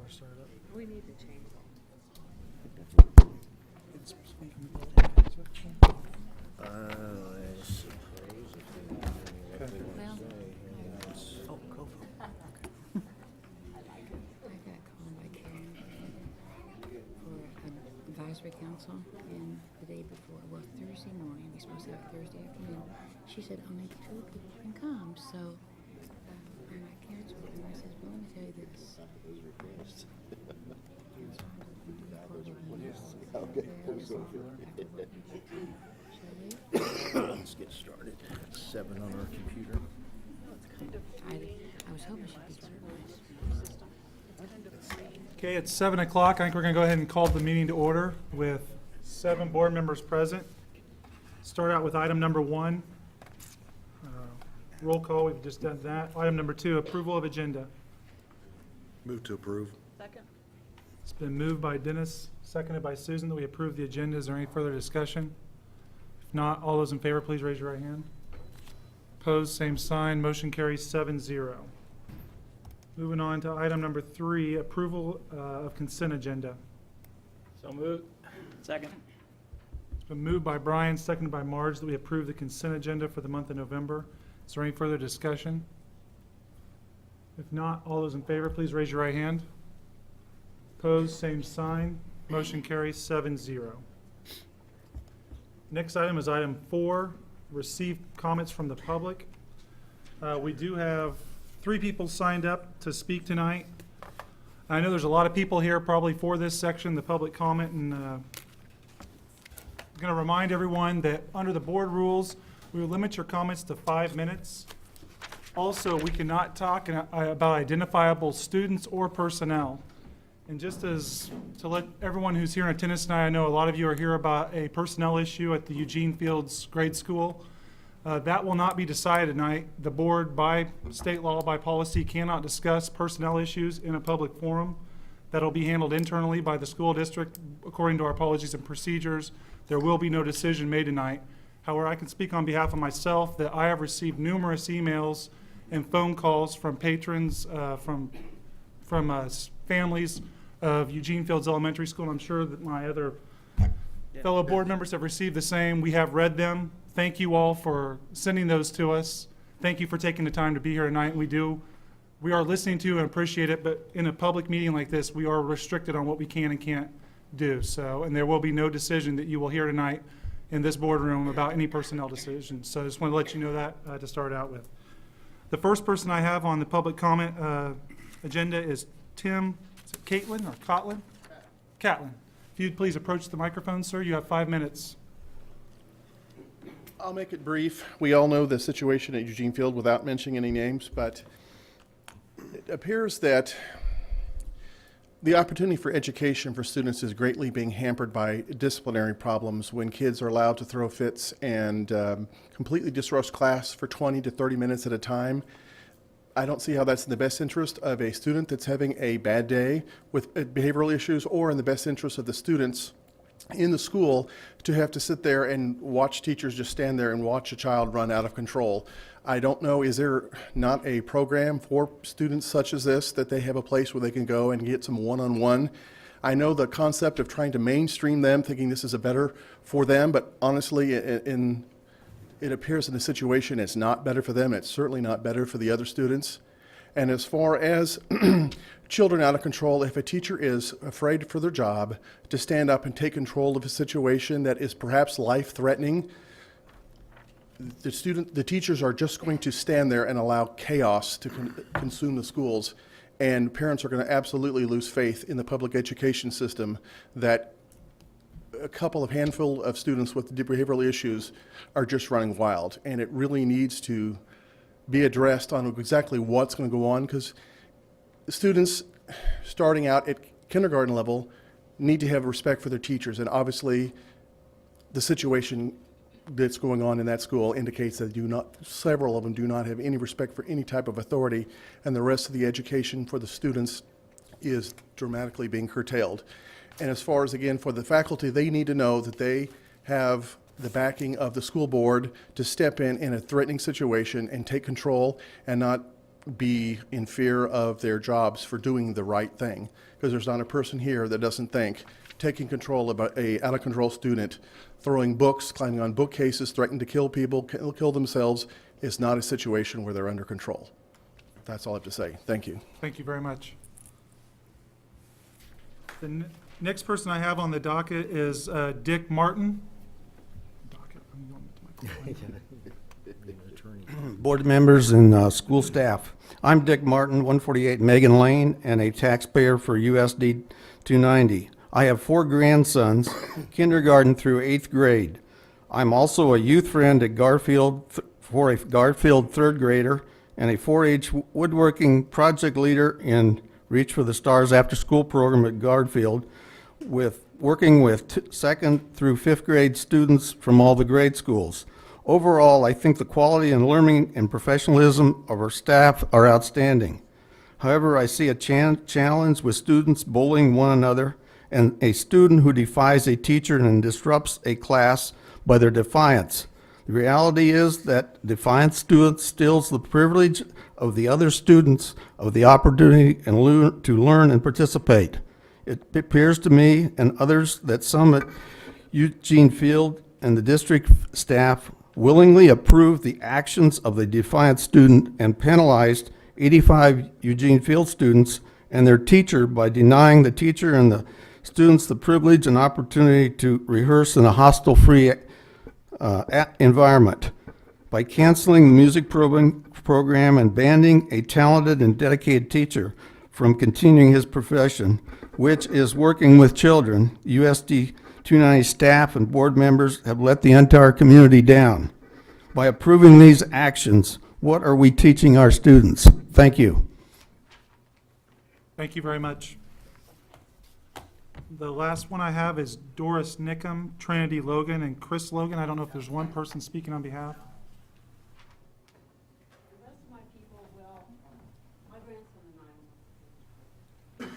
our startup. We need to change that. It's speaking of the section. I suppose if they Well, Oh, go for it. I got called by Karen for an advisory council, and the day before, well, Thursday morning, we supposed to have it Thursday afternoon. She said only 2 people can come, so and I canceled. And I said, well, let me tell you this. Okay. Let's get started. 7 on our computer. I was hoping she'd be surprised. Okay, it's 7 o'clock. I think we're going to go ahead and call the meeting to order with 7 board members present. Start out with item number 1. Roll call, we've just done that. Item number 2, approval of agenda. Move to approve. Second. It's been moved by Dennis, seconded by Susan, that we approve the agenda. Is there any further discussion? If not, all those in favor, please raise your right hand. Opposed, same sign. Motion carries 7-0. Moving on to item number 3, approval of consent agenda. So moved. Second. It's been moved by Brian, seconded by Marge, that we approve the consent agenda for the month of November. Is there any further discussion? If not, all those in favor, please raise your right hand. Opposed, same sign. Motion carries 7-0. Next item is item 4, receive comments from the public. We do have 3 people signed up to speak tonight. I know there's a lot of people here probably for this section, the public comment, and I'm going to remind everyone that under the board rules, we will limit your comments to 5 minutes. Also, we cannot talk about identifiable students or personnel. And just as to let everyone who's here in attendance tonight, I know a lot of you are here about a personnel issue at the Eugene Fields grade school. That will not be decided tonight. The board, by state law, by policy, cannot discuss personnel issues in a public forum. That'll be handled internally by the school district according to our policies and procedures. There will be no decision made tonight. However, I can speak on behalf of myself that I have received numerous emails and phone calls from patrons, from families of Eugene Fields Elementary School. I'm sure that my other fellow board members have received the same. We have read them. Thank you all for sending those to us. Thank you for taking the time to be here tonight. We are listening to and appreciate it, but in a public meeting like this, we are restricted on what we can and can't do. So, and there will be no decision that you will hear tonight in this boardroom about any personnel decisions. So I just want to let you know that to start out with. The first person I have on the public comment agenda is Tim, is it Caitlin or Cotlin? Catlin. If you'd please approach the microphone, sir. You have 5 minutes. I'll make it brief. We all know the situation at Eugene Field without mentioning any names, but it appears that the opportunity for education for students is greatly being hampered by disciplinary problems when kids are allowed to throw fits and completely disrupt class for 20 to 30 minutes at a time. I don't see how that's in the best interest of a student that's having a bad day with behavioral issues, or in the best interest of the students in the school to have to sit there and watch teachers just stand there and watch a child run out of control. I don't know, is there not a program for students such as this, that they have a place where they can go and get some one-on-one? I know the concept of trying to mainstream them, thinking this is a better for them, but honestly, it appears in the situation it's not better for them. It's certainly not better for the other students. And as far as children out of control, if a teacher is afraid for their job to stand up and take control of a situation that is perhaps life-threatening, the teachers are just going to stand there and allow chaos to consume the schools. And parents are going to absolutely lose faith in the public education system that a handful of students with behavioral issues are just running wild. And it really needs to be addressed on exactly what's going to go on, because students starting out at kindergarten level need to have respect for their teachers. And obviously the situation that's going on in that school indicates that several of them do not have any respect for any type of authority, and the rest of the education for the students is dramatically being curtailed. And as far as, again, for the faculty, they need to know that they have the backing of the school board to step in a threatening situation and take control, and not be in fear of their jobs for doing the right thing, because there's not a person here that doesn't think taking control of a out-of-control student, throwing books, climbing on bookcases, threatening to kill people, kill themselves, is not a situation where they're under control. That's all I have to say. Thank you. Thank you very much. The next person I have on the docket is Dick Martin. Docket, I'm going to my client. Board members and school staff. I'm Dick Martin, 148 Megan Lane, and a taxpayer for USD290. I have 4 grandsons, kindergarten through 8th grade. I'm also a youth friend at Garfield for a Garfield 3rd grader and a 4-H woodworking project leader in Reach for the Stars after school program at Garfield, working with 2nd through 5th grade students from all the grade schools. Overall, I think the quality and learning and professionalism of our staff are outstanding. However, I see a challenge with students bullying one another and a student who defies a teacher and disrupts a class by their defiance. The reality is that defiant students steals the privilege of the other students of the opportunity to learn and participate. It appears to me and others that some at Eugene Field and the district staff willingly approved the actions of the defiant student and penalized 85 Eugene Field students and their teacher by denying the teacher and the students the privilege and opportunity to rehearse in a hostile-free environment. By canceling the music program and banning a talented and dedicated teacher from continuing his profession, which is working with children, USD 290 staff and board members have let the entire community down. By approving these actions, what are we teaching our students? Thank you. Thank you very much. The last one I have is Doris Nickham, Trinity Logan, and Chris Logan. I don't know if there's one person speaking on behalf. The rest of my people will, my grandson and I.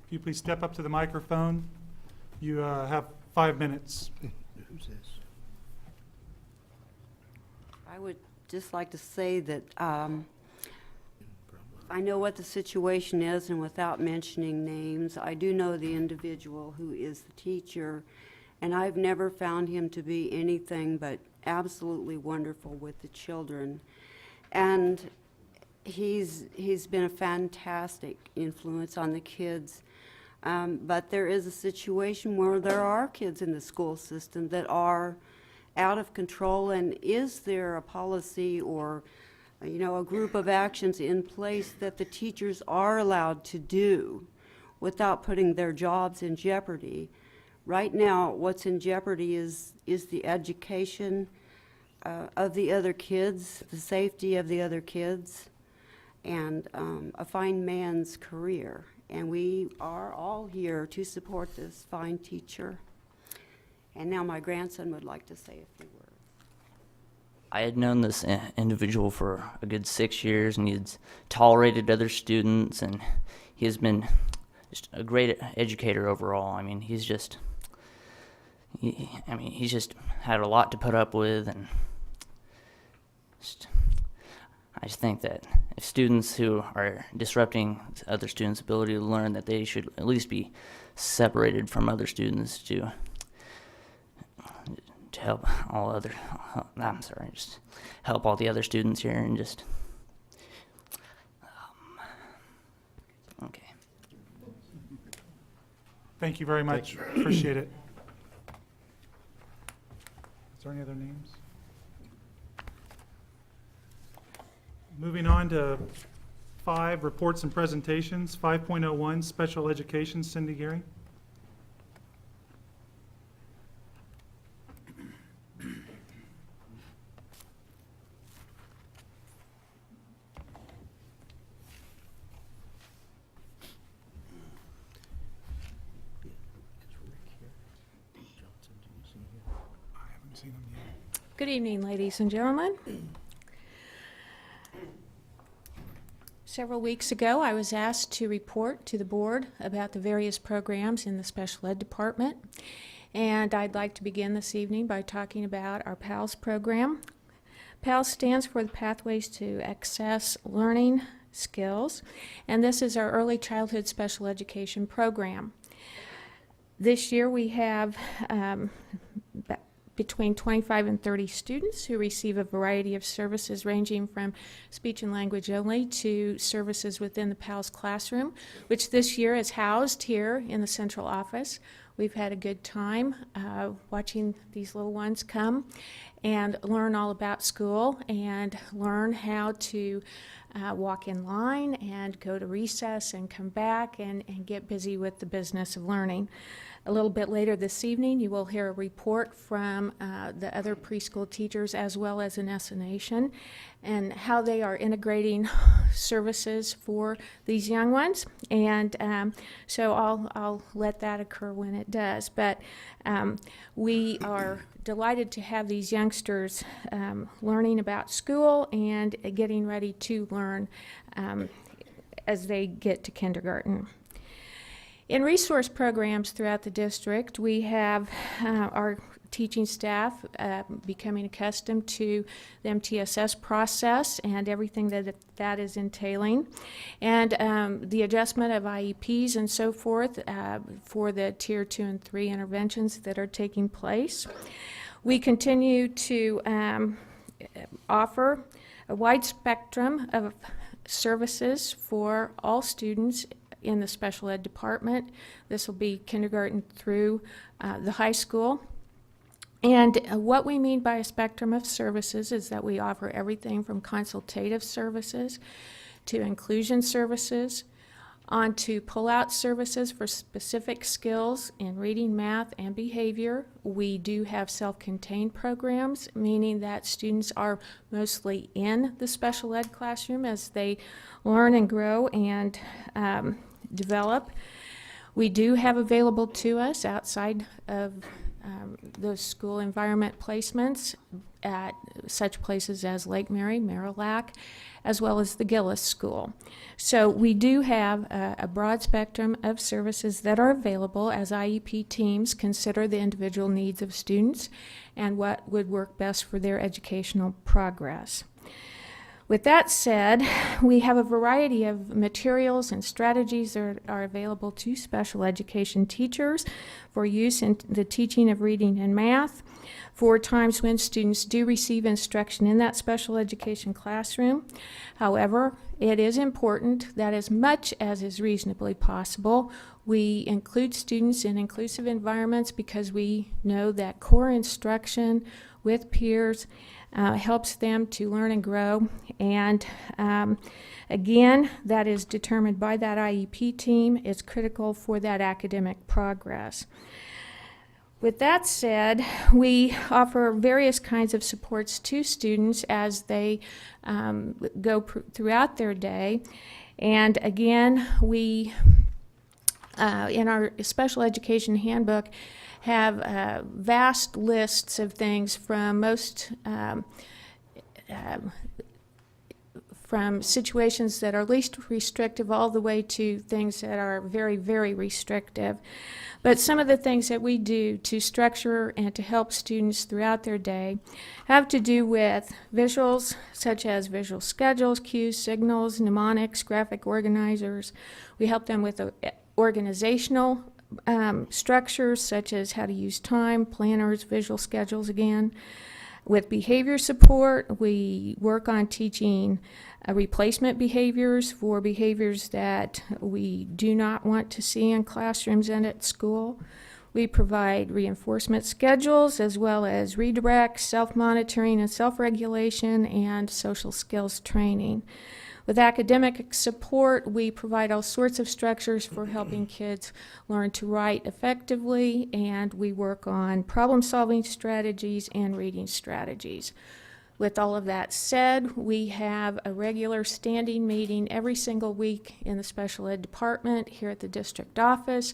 If you please step up to the microphone. You have 5 minutes. Who's this? I would just like to say that I know what the situation is, and without mentioning names, I do know the individual who is the teacher, and I've never found him to be anything but absolutely wonderful with the children. And he's been a fantastic influence on the kids. But there is a situation where there are kids in the school system that are out of control, and is there a policy or a group of actions in place that the teachers are allowed to do without putting their jobs in jeopardy? Right now, what's in jeopardy is the education of the other kids, the safety of the other kids, and a fine man's career. And we are all here to support this fine teacher. And now my grandson would like to say a few words. I had known this individual for a good 6 years, and he's tolerated other students, and he has been just a great educator overall. I mean, he's just had a lot to put up with, and I just think that if students who are disrupting other students' ability to learn, that they should at least be separated from other students to help just help all the other students here, and just okay. Thank you very much. Appreciate it. Is there any other names? Moving on to 5, reports and presentations. 5.01, special education. Cindy Gary. Is Rick here? Johnson, do you see him? I haven't seen him yet. Good evening, ladies and gentlemen. Several weeks ago, I was asked to report to the board about the various programs in the special ed department, and I'd like to begin this evening by talking about our PALS program. PALS stands for the Pathways to Access Learning Skills, and this is our early childhood special education program. This year we have between 25 and 30 students who receive a variety of services ranging from speech and language only to services within the PALS classroom, which this year is housed here in the central office. We've had a good time watching these little ones come and learn all about school and learn how to walk in line and go to recess and come back and get busy with the business of learning. A little bit later this evening, you will hear a report from the other preschool teachers as well as an SNation and how they are integrating services for these young ones. And so I'll let that occur when it does. But we are delighted to have these youngsters learning about school and getting ready to learn as they get to kindergarten. In resource programs throughout the district, we have our teaching staff becoming accustomed to the MTSS process and everything that is entailing, and the adjustment of IEPs and so forth for the Tier 2 and 3 interventions that are taking place. We continue to offer a wide spectrum of services for all students in the special ed department. This will be kindergarten through the high school. And what we mean by a spectrum of services is that we offer everything from consultative services to inclusion services, on to pull-out services for specific skills in reading, math, and behavior. We do have self-contained programs, meaning that students are mostly in the special ed classroom as they learn and grow and develop. We do have available to us outside of those school environment placements at such places as Lake Mary, Marillac, as well as the Gillis School. So we do have a broad spectrum of services that are available as IEP teams consider the individual needs of students and what would work best for their educational progress. With that said, we have a variety of materials and strategies that are available to special education teachers for use in the teaching of reading and math, for times when students do receive instruction in that special education classroom. However, it is important that as much as is reasonably possible, we include students in inclusive environments because we know that core instruction with peers helps them to learn and grow. And again, that is determined by that IEP team. It's critical for that academic progress. With that said, we offer various kinds of supports to students as they go throughout their day. And again, we, in our special education handbook, have vast lists of things from from situations that are least restrictive all the way to things that are very, very restrictive. But some of the things that we do to structure and to help students throughout their day have to do with visuals, such as visual schedules, cues, signals, mnemonics, graphic organizers. We help them with organizational structures, such as how to use time, planners, visual schedules again. With behavior support, we work on teaching replacement behaviors for behaviors that we do not want to see in classrooms and at school. We provide reinforcement schedules as well as redirect, self-monitoring and self-regulation, and social skills training. With academic support, we provide all sorts of structures for helping kids learn to write effectively, and we work on problem-solving strategies and reading strategies. With all of that said, we have a regular standing meeting every single week in the special ed department here at the district office,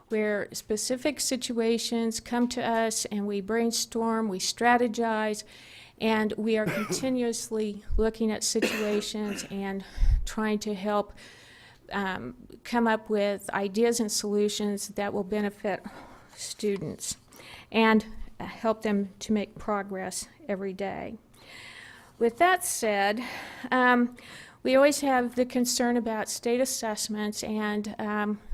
where specific situations come to us and we brainstorm, we strategize, and we are continuously looking at situations and trying to help come up with ideas and solutions that will benefit students and help them to make progress every day. With that said, we always have the concern about state assessments, and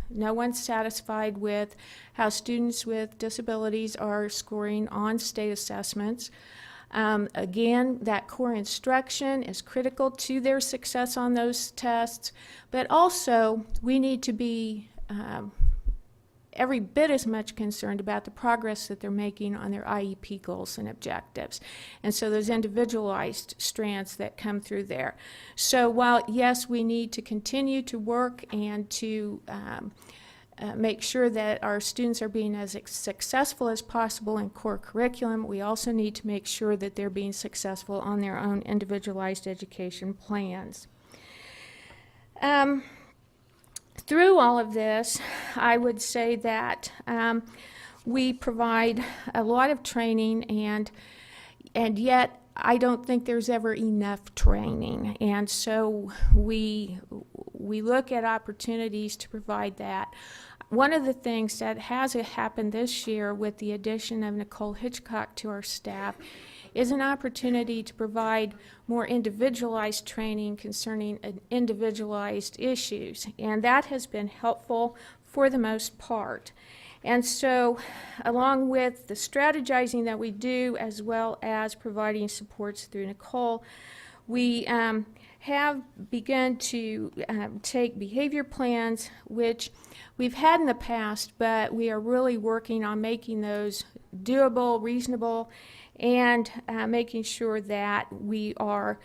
no one's satisfied with how students with disabilities are scoring on state assessments. Again, that core instruction is critical to their success on those tests, but also we need to be every bit as much concerned about the progress that they're making on their IEP goals and objectives. And so those individualized strands that come through there. So while, yes, we need to continue to work and to make sure that our students are being as successful as possible in core curriculum, we also need to make sure that they're being successful on their own individualized education plans. Through all of this, I would say that we provide a lot of training, and yet I don't think there's ever enough training. And so we look at opportunities to provide that. One of the things that has happened this year with the addition of Nicole Hitchcock to our staff is an opportunity to provide more individualized training concerning individualized issues, and that has been helpful for the most part. And so, along with the strategizing that we do, as well as providing supports through Nicole, we have begun to take behavior plans, which we've had in the past, but we are really working on making those doable, reasonable, and making sure that we are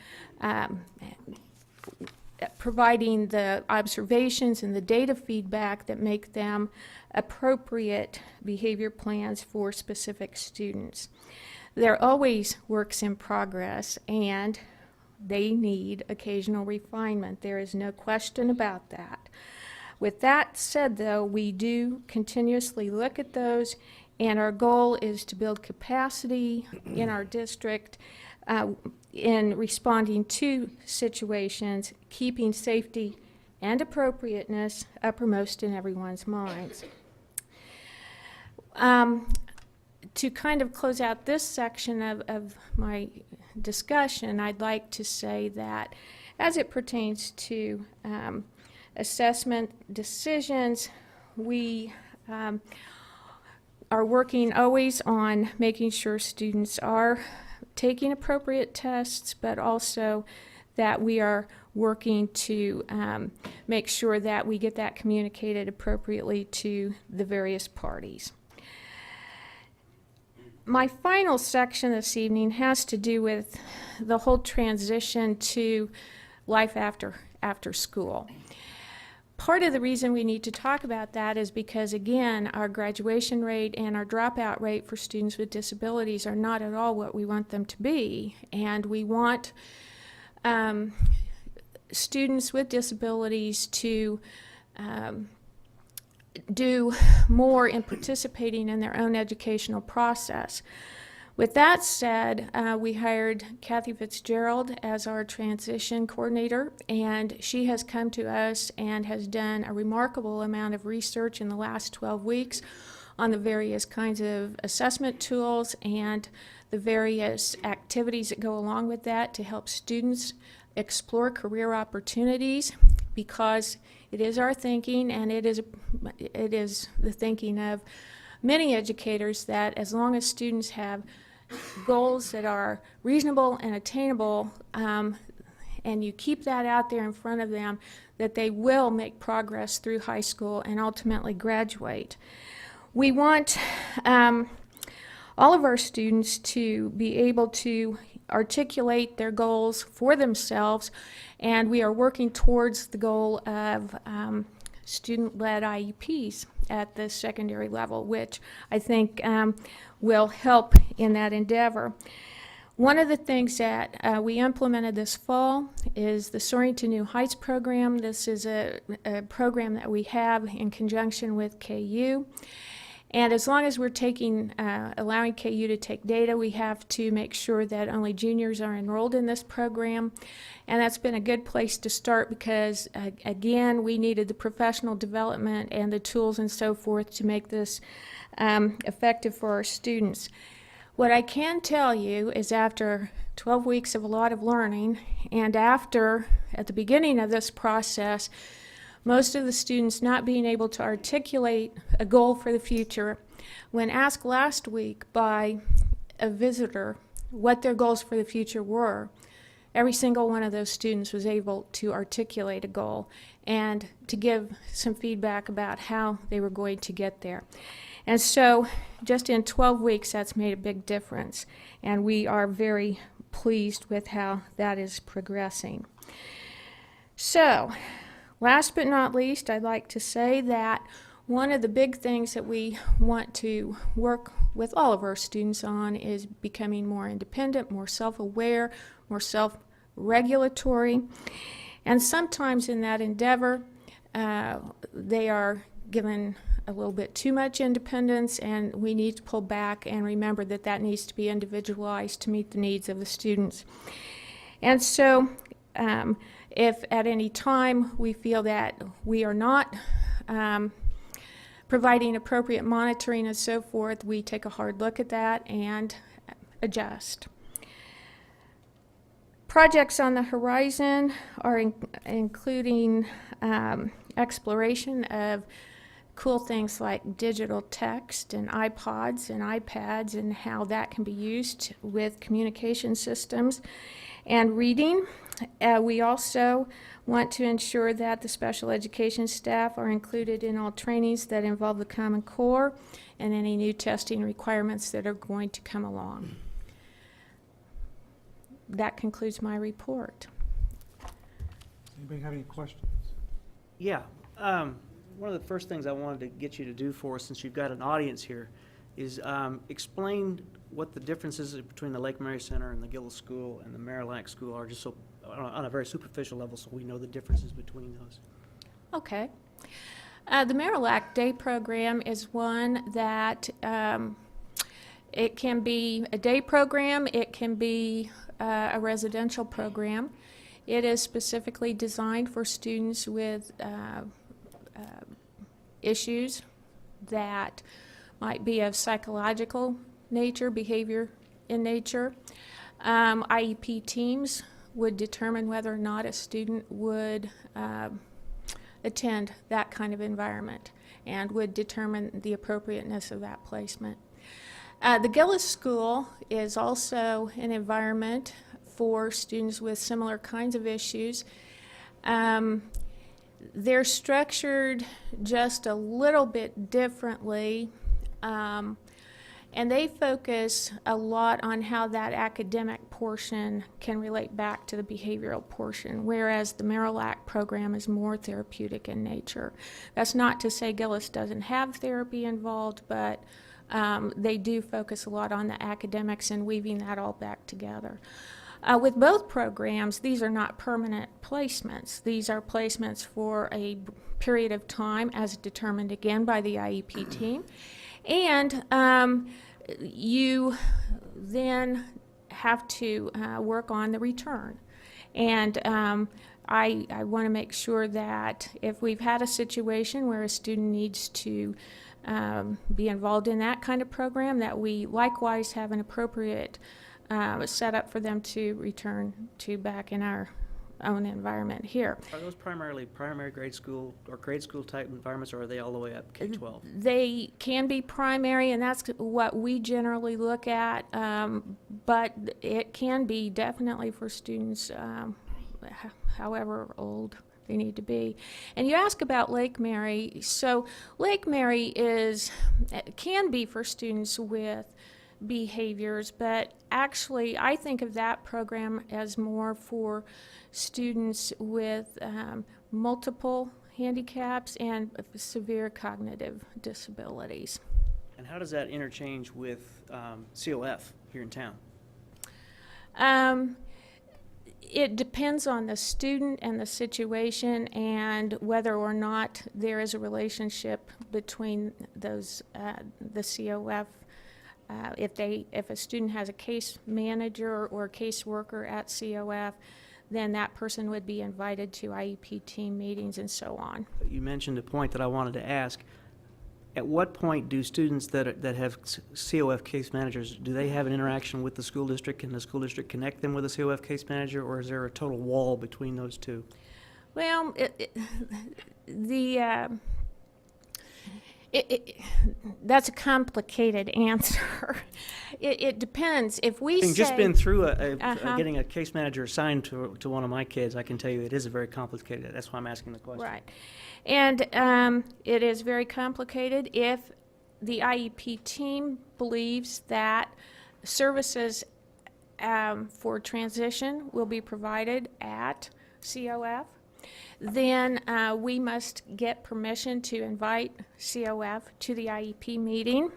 providing the observations and the data feedback that make them appropriate behavior plans for specific students. They're always works in progress, and they need occasional refinement. There is no question about that. With that said, though, we do continuously look at those, and our goal is to build capacity in our district in responding to situations, keeping safety and appropriateness uppermost in everyone's minds. To kind of close out this section of my discussion, I'd like to say that as it pertains to assessment decisions, we are working always on making sure students are taking appropriate tests, but also that we are working to make sure that we get that communicated appropriately to the various parties. My final section this evening has to do with the whole transition to life after school. Part of the reason we need to talk about that is because, again, our graduation rate and our dropout rate for students with disabilities are not at all what we want them to be, and we want students with disabilities to do more in participating in their own educational process. With that said, we hired Kathy Fitzgerald as our transition coordinator, and she has come to us and has done a remarkable amount of research in the last 12 weeks on the various kinds of assessment tools and the various activities that go along with that to help students explore career opportunities, because it is our thinking, and it is the thinking of many educators, that as long as students have goals that are reasonable and attainable, and you keep that out there in front of them, that they will make progress through high school and ultimately graduate. We want all of our students to be able to articulate their goals for themselves, and we are working towards the goal of student-led IEPs at the secondary level, which I think will help in that endeavor. One of the things that we implemented this fall is the Soaring to New Heights program. This is a program that we have in conjunction with KU. And as long as we're allowing KU to take data, we have to make sure that only juniors are enrolled in this program. And that's been a good place to start because, again, we needed the professional development and the tools and so forth to make this effective for our students. What I can tell you is after 12 weeks of a lot of learning, and at the beginning of this process, most of the students not being able to articulate a goal for the future, when asked last week by a visitor what their goals for the future were, every single one of those students was able to articulate a goal and to give some feedback about how they were going to get there. And so just in 12 weeks, that's made a big difference. And we are very pleased with how that is progressing. So, last but not least, I'd like to say that one of the big things that we want to work with all of our students on is becoming more independent, more self-aware, more self-regulatory. And sometimes in that endeavor, they are given a little bit too much independence, and we need to pull back and remember that that needs to be individualized to meet the needs of the students. And so if at any time we feel that we are not providing appropriate monitoring and so forth, we take a hard look at that and adjust. Projects on the horizon are including exploration of cool things like digital text and iPods and iPads and how that can be used with communication systems and reading. We also want to ensure that the special education staff are included in all trainings that involve the Common Core and any new testing requirements that are going to come along. That concludes my report. Anybody have any questions? Yeah. One of the first things I wanted to get you to do for us, since you've got an audience here, is explain what the differences between the Lake Mary Center and the Gillis School and the Marillac School are, just so on a very superficial level, so we know the differences between those. Okay. The Marillac Day program is one that it can be a day program, it can be a residential program. It is specifically designed for students with issues that might be of psychological nature, behavior in nature. IEP teams would determine whether or not a student would attend that kind of environment and would determine the appropriateness of that placement. The Gillis School is also an environment for students with similar kinds of issues. They're structured just a little bit differently, and they focus a lot on how that academic portion can relate back to the behavioral portion, whereas the Marillac program is more therapeutic in nature. That's not to say Gillis doesn't have therapy involved, but they do focus a lot on the academics and weaving that all back together. With both programs, these are not permanent placements. These are placements for a period of time as determined again by the IEP team. And you then have to work on the return. And I want to make sure that if we've had a situation where a student needs to be involved in that kind of program, that we likewise have an appropriate set up for them to return to back in our own environment here. Are those primarily primary grade school or grade school type environments, or are they all the way up K-12? They can be primary, and that's what we generally look at, but it can be definitely for students however old they need to be. And you ask about Lake Mary. So Lake Mary can be for students with behaviors, but actually I think of that program as more for students with multiple handicaps and severe cognitive disabilities. And how does that interchange with COF here in town? It depends on the student and the situation and whether or not there is a relationship between those, the COF. If a student has a case manager or a caseworker at COF, then that person would be invited to IEP team meetings and so on. You mentioned a point that I wanted to ask. At what point do students that have COF case managers, do they have an interaction with the school district? Can the school district connect them with a COF case manager, or is there a total wall between those two? Well, that's a complicated answer. It depends. If we Having say, just been through Uh-huh. getting a case manager assigned to one of my kids, I can tell you it is a very complicated. That's why I'm asking the question. right, and it is very complicated. If the IEP team believes that services for transition will be provided at COF, then we must get permission to invite COF to the IEP meeting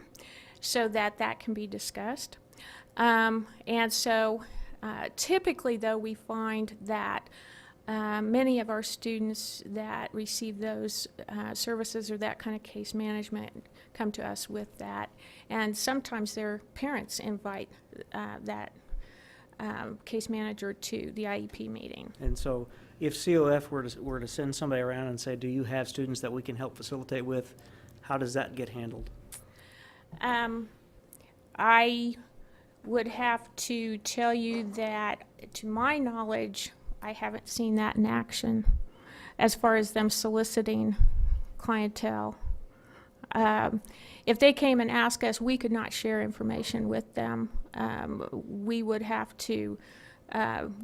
so that that can be discussed. And so typically, though, we find that many of our students that receive those services or that kind of case management come to us with that. And sometimes their parents invite that case manager to the IEP meeting. And so, if COF were to send somebody around and say, "Do you have students that we can help facilitate with?" How does that get handled? I would have to tell you that, to my knowledge, I haven't seen that in action as far as them soliciting clientele. If they came and asked us, we could not share information with them. We would have to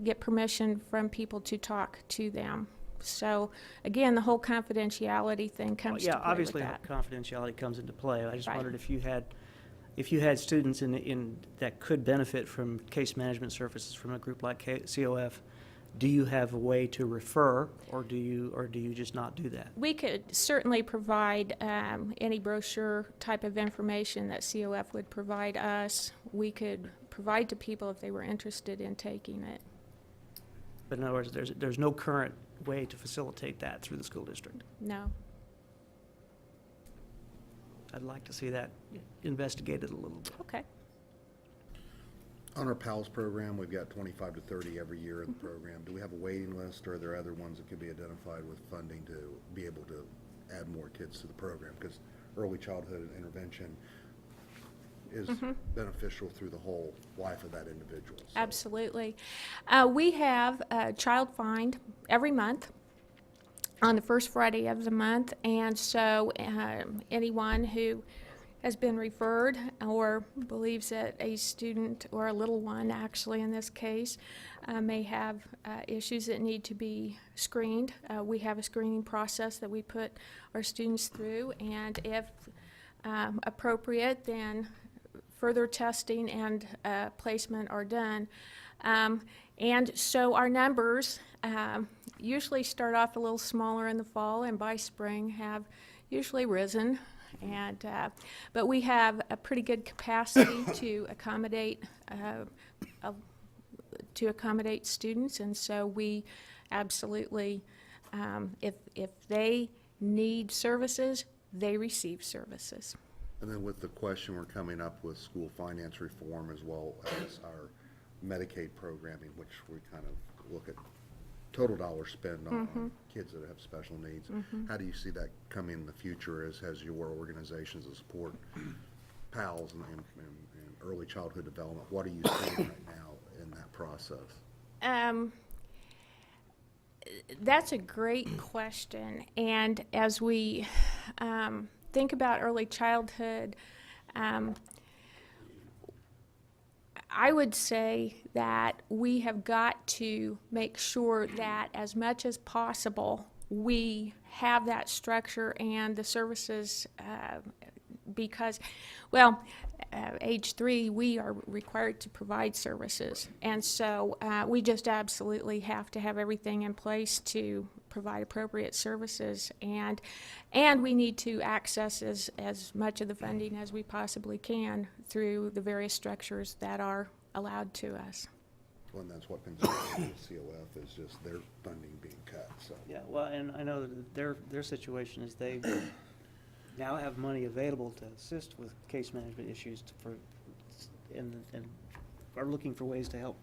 get permission from people to talk to them. So again, the whole confidentiality thing comes to Yeah, play with obviously that. confidentiality comes into play. I just Right. wondered if you had students in that could benefit from case management services from a group like COF. Do you have a way to refer, or do you just not do that? We could certainly provide any brochure type of information that COF would provide us. We could provide to people if they were interested in taking it. But in other words, there's no current way to facilitate that through the school district. No. I'd like to see that investigated a little bit. Okay. On our PALS program, we've got 25 to 30 every year in the program. Do we have a waiting list, or are there other ones that could be identified with funding to be able to add more kids to the program? Because early childhood intervention is beneficial through the whole life of that individual. So Absolutely. We have a child find every month on the first Friday of the month, and so anyone who has been referred or believes that a student, or a little one actually in this case, may have issues that need to be screened. We have a screening process that we put our students through, and if appropriate, then further testing and placement are done. And so our numbers usually start off a little smaller in the fall, and by spring have usually risen. And but we have a pretty good capacity to accommodate students, and so we absolutely, if they need services, they receive services. And then with the question, we're coming up with school finance reform as well as our Medicaid programming, which we kind of look at total dollar spend on kids that have special needs. How do you see that coming in the future as your organizations that support PALS and early childhood development? What are you seeing right now in that process? That's a great question. And as we think about early childhood, I would say that we have got to make sure that as much as possible we have that structure and the services because, well, age 3, we are required to provide services. And so we just absolutely have to have everything in place to provide appropriate services. And we need to access as much of the funding as we possibly can through the various structures that are allowed to us. Well, and that's what concerns me with COF is just their funding being cut, so. Yeah, well, and I know that their situation is they now have money available to assist with case management issues and are looking for ways to help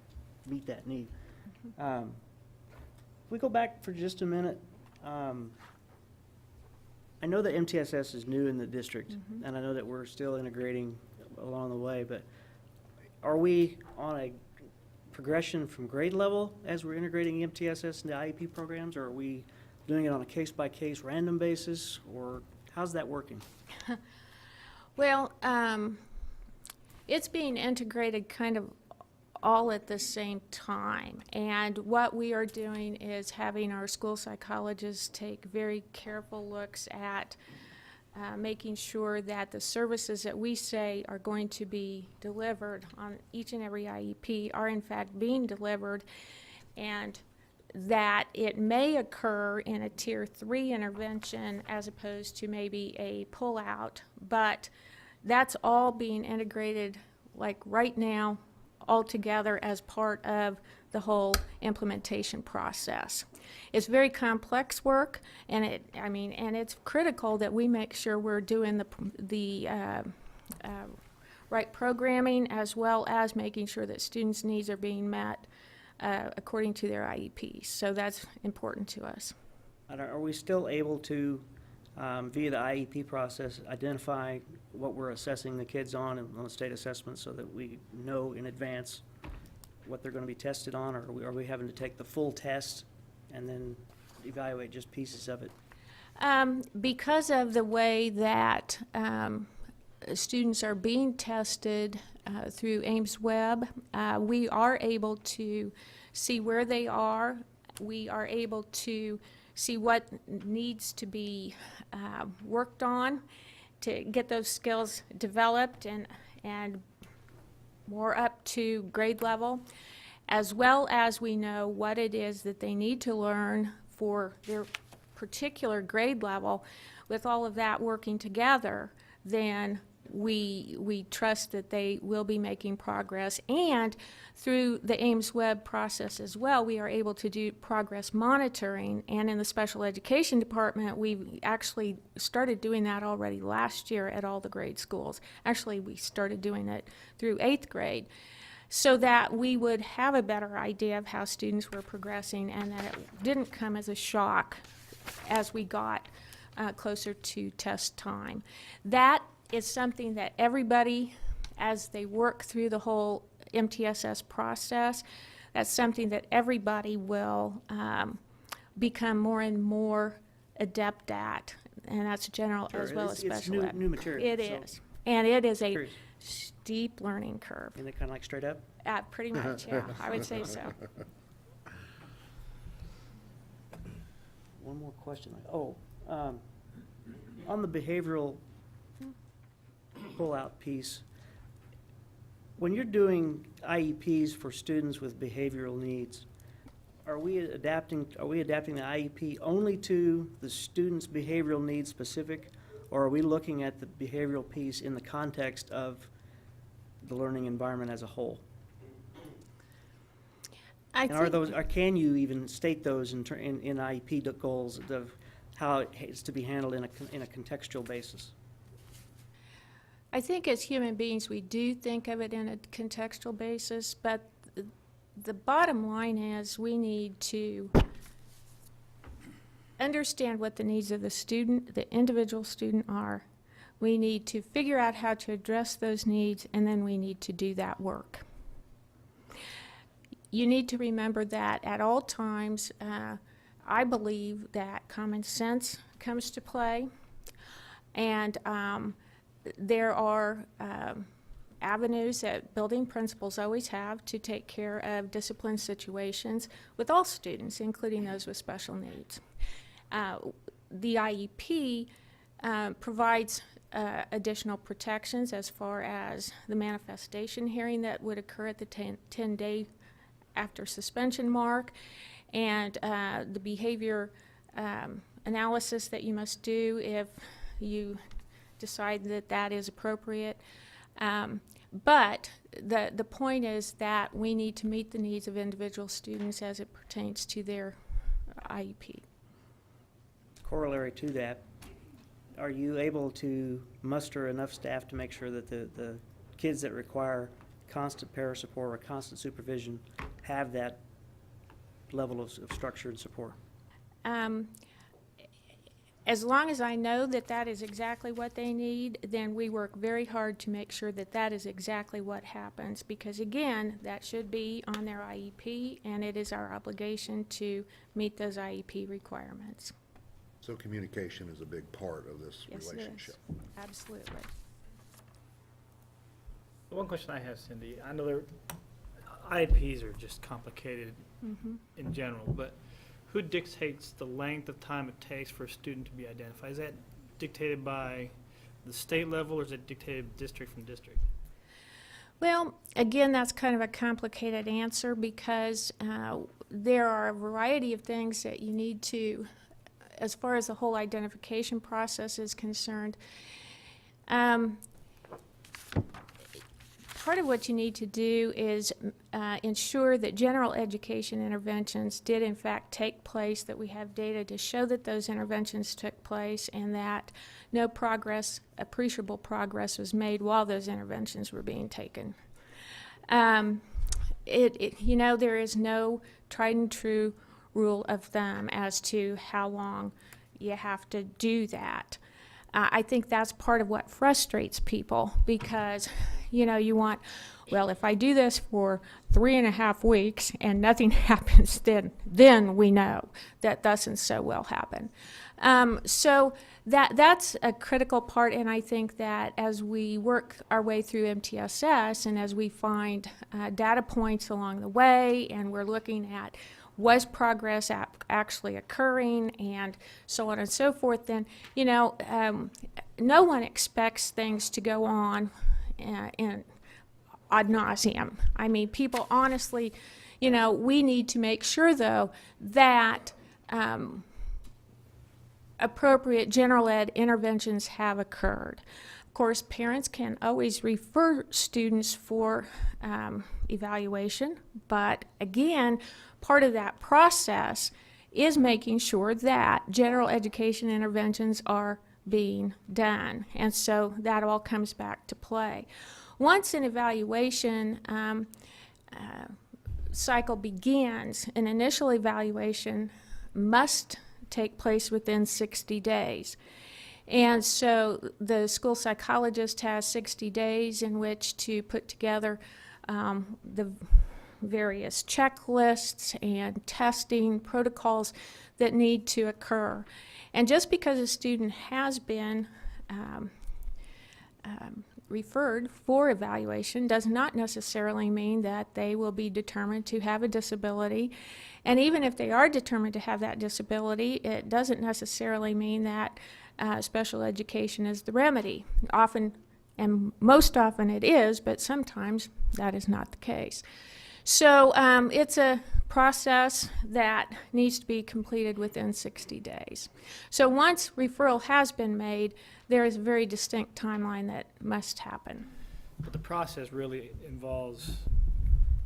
meet that need. If we go back for just a minute, I I know that MTSS is new in the district, and I know that we're still integrating along the way, but are we on a progression from grade level as we're integrating MTSS into IEP programs, or are we doing it on a case-by-case random basis, or how's that working? Well, it's being integrated kind of all at the same time. And what we are doing is having our school psychologists take very careful looks at making sure that the services that we say are going to be delivered on each and every IEP are in fact being delivered, and that it may occur in a tier 3 intervention as opposed to maybe a pull-out, but that's all being integrated like right now all together as part of the whole implementation process. It's very complex work, and it's critical that we make sure we're doing the right programming, as well as making sure that students' needs are being met according to their IEPs. So that's important to us. And are we still able to, via the IEP process, identify what we're assessing the kids on the state assessment so that we know in advance what they're going to be tested on, or are we having to take the full test and then evaluate just pieces of it? Because of the way that students are being tested through Ames Web, we are able to see where they are. We are able to see what needs to be worked on to get those skills developed and more up to grade level, as well as we know what it is that they need to learn for their particular grade level. With all of that working together, then we trust that they will be making progress. And through the Ames Web process as well, we are able to do progress monitoring. And in the special education department, we actually started doing that already last year at all the grade schools. Actually, we started doing it through 8th grade, so that we would have a better idea of how students were progressing, and that it didn't come as a shock as we got closer to test time. That is something that everybody, as they work through the whole MTSS process, that's something that everybody will become more and more adept at, and that's general as well as special ed. It's new material. It so is, and it is a curious. steep learning curve. Isn't it kind of like straight up? Pretty much, yeah, I would say so. One more question. On the behavioral pull-out piece, when you're doing IEPs for students with behavioral needs, are we adapting the IEP only to the student's behavioral needs specific, or are we looking at the behavioral piece in the context of the learning environment as a whole? And can you even state those in IEP goals of how it's to be handled in a contextual basis? I think as human beings, we do think of it in a contextual basis, but the bottom line is we need to understand what the needs of the student, the individual student are. We need to figure out how to address those needs, and then we need to do that work. You need to remember that at all times, I believe that common sense comes to play, and there are avenues that building principals always have to take care of discipline situations with all students, including those with special needs. The IEP provides additional protections as far as the manifestation hearing that would occur at the 10-day after suspension mark, and the behavior analysis that you must do if you decide that that is appropriate. But the point is that we need to meet the needs of individual students as it pertains to their IEP. Corollary to that, are you able to muster enough staff to make sure that the kids that require constant para support or constant supervision have that level of structure and support? as long as I know that that is exactly what they need, then we work very hard to make sure that that is exactly what happens. Because again, that should be on their IEP, and it is our obligation to meet those IEP requirements. So communication is a big part of this Yes, it is. relationship. Absolutely. The one question I have, Cindy, I know IEPs are just complicated in general, but who dictates the length of time it takes for a student to be identified? Is that dictated by the state level, or is it dictated district from district? Well, again, that's kind of a complicated answer because there are a variety of things that you need to, as far as the whole identification process is concerned. Part of what you need to do is ensure that general education interventions did in fact take place, that we have data to show that those interventions took place, and that no progress, appreciable progress, was made while those interventions were being taken. You know, there is no tried and true rule of thumb as to how long you have to do that. I think that's part of what frustrates people because, you know, you want, well, if I do this for 3.5 weeks and nothing happens, then we know that doesn't so well happen. So that's a critical part, and I think that as we work our way through MTSS and as we find data points along the way, and we're looking at was progress actually occurring and so on and so forth, then, you know, no one expects things to go on in ad nauseum. I mean, people honestly, you know, we need to make sure, though, that appropriate general ed interventions have occurred. Of course, parents can always refer students for evaluation, but again, part of that process is making sure that general education interventions are being done, and so that all comes back to play. Once an evaluation cycle begins, an initial evaluation must take place within 60 days. And so the school psychologist has 60 days in which to put together the various checklists and testing protocols that need to occur. And just because a student has been referred for evaluation does not necessarily mean that they will be determined to have a disability. And even if they are determined to have that disability, it doesn't necessarily mean that special education is the remedy. Often, and most often it is, but sometimes that is not the case. So it's a process that needs to be completed within 60 days. So once referral has been made, there is a very distinct timeline that must happen. But the process really involves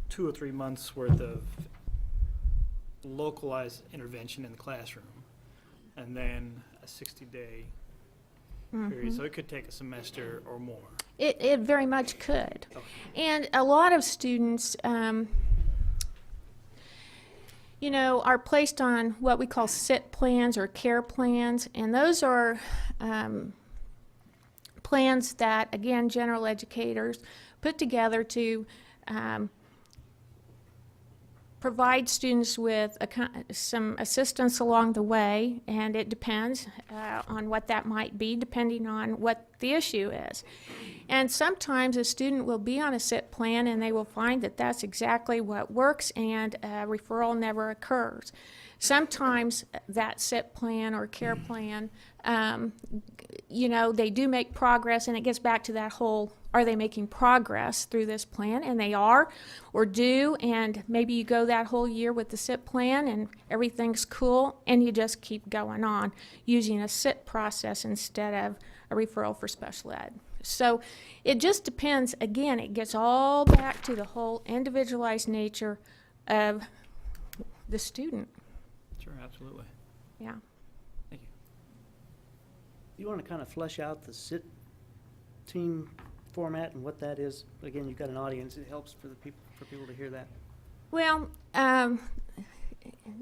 2 or 3 months worth of localized intervention in the classroom, and then a 60-day period. So it could take a semester or more. It very much could. And a lot of students, you know, are placed on what we call SIT plans or care plans, and those are plans that, again, general educators put together to provide students with some assistance along the way, and it depends on what that might be, depending on what the issue is. And sometimes a student will be on a SIT plan and they will find that that's exactly what works, and referral never occurs. Sometimes that SIT plan or care plan, you know, they do make progress, and it gets back to that whole, are they making progress through this plan? And they are, or do, and maybe you go that whole year with the SIT plan and everything's cool, and you just keep going on using a SIT process instead of a referral for special ed. So it just depends. Again, it gets all back to the whole individualized nature of the student. Sure, absolutely. Yeah. Thank you. You want to kind of flesh out the SIT team format and what that is? Again, you've got an audience. It helps for people to hear that. Well,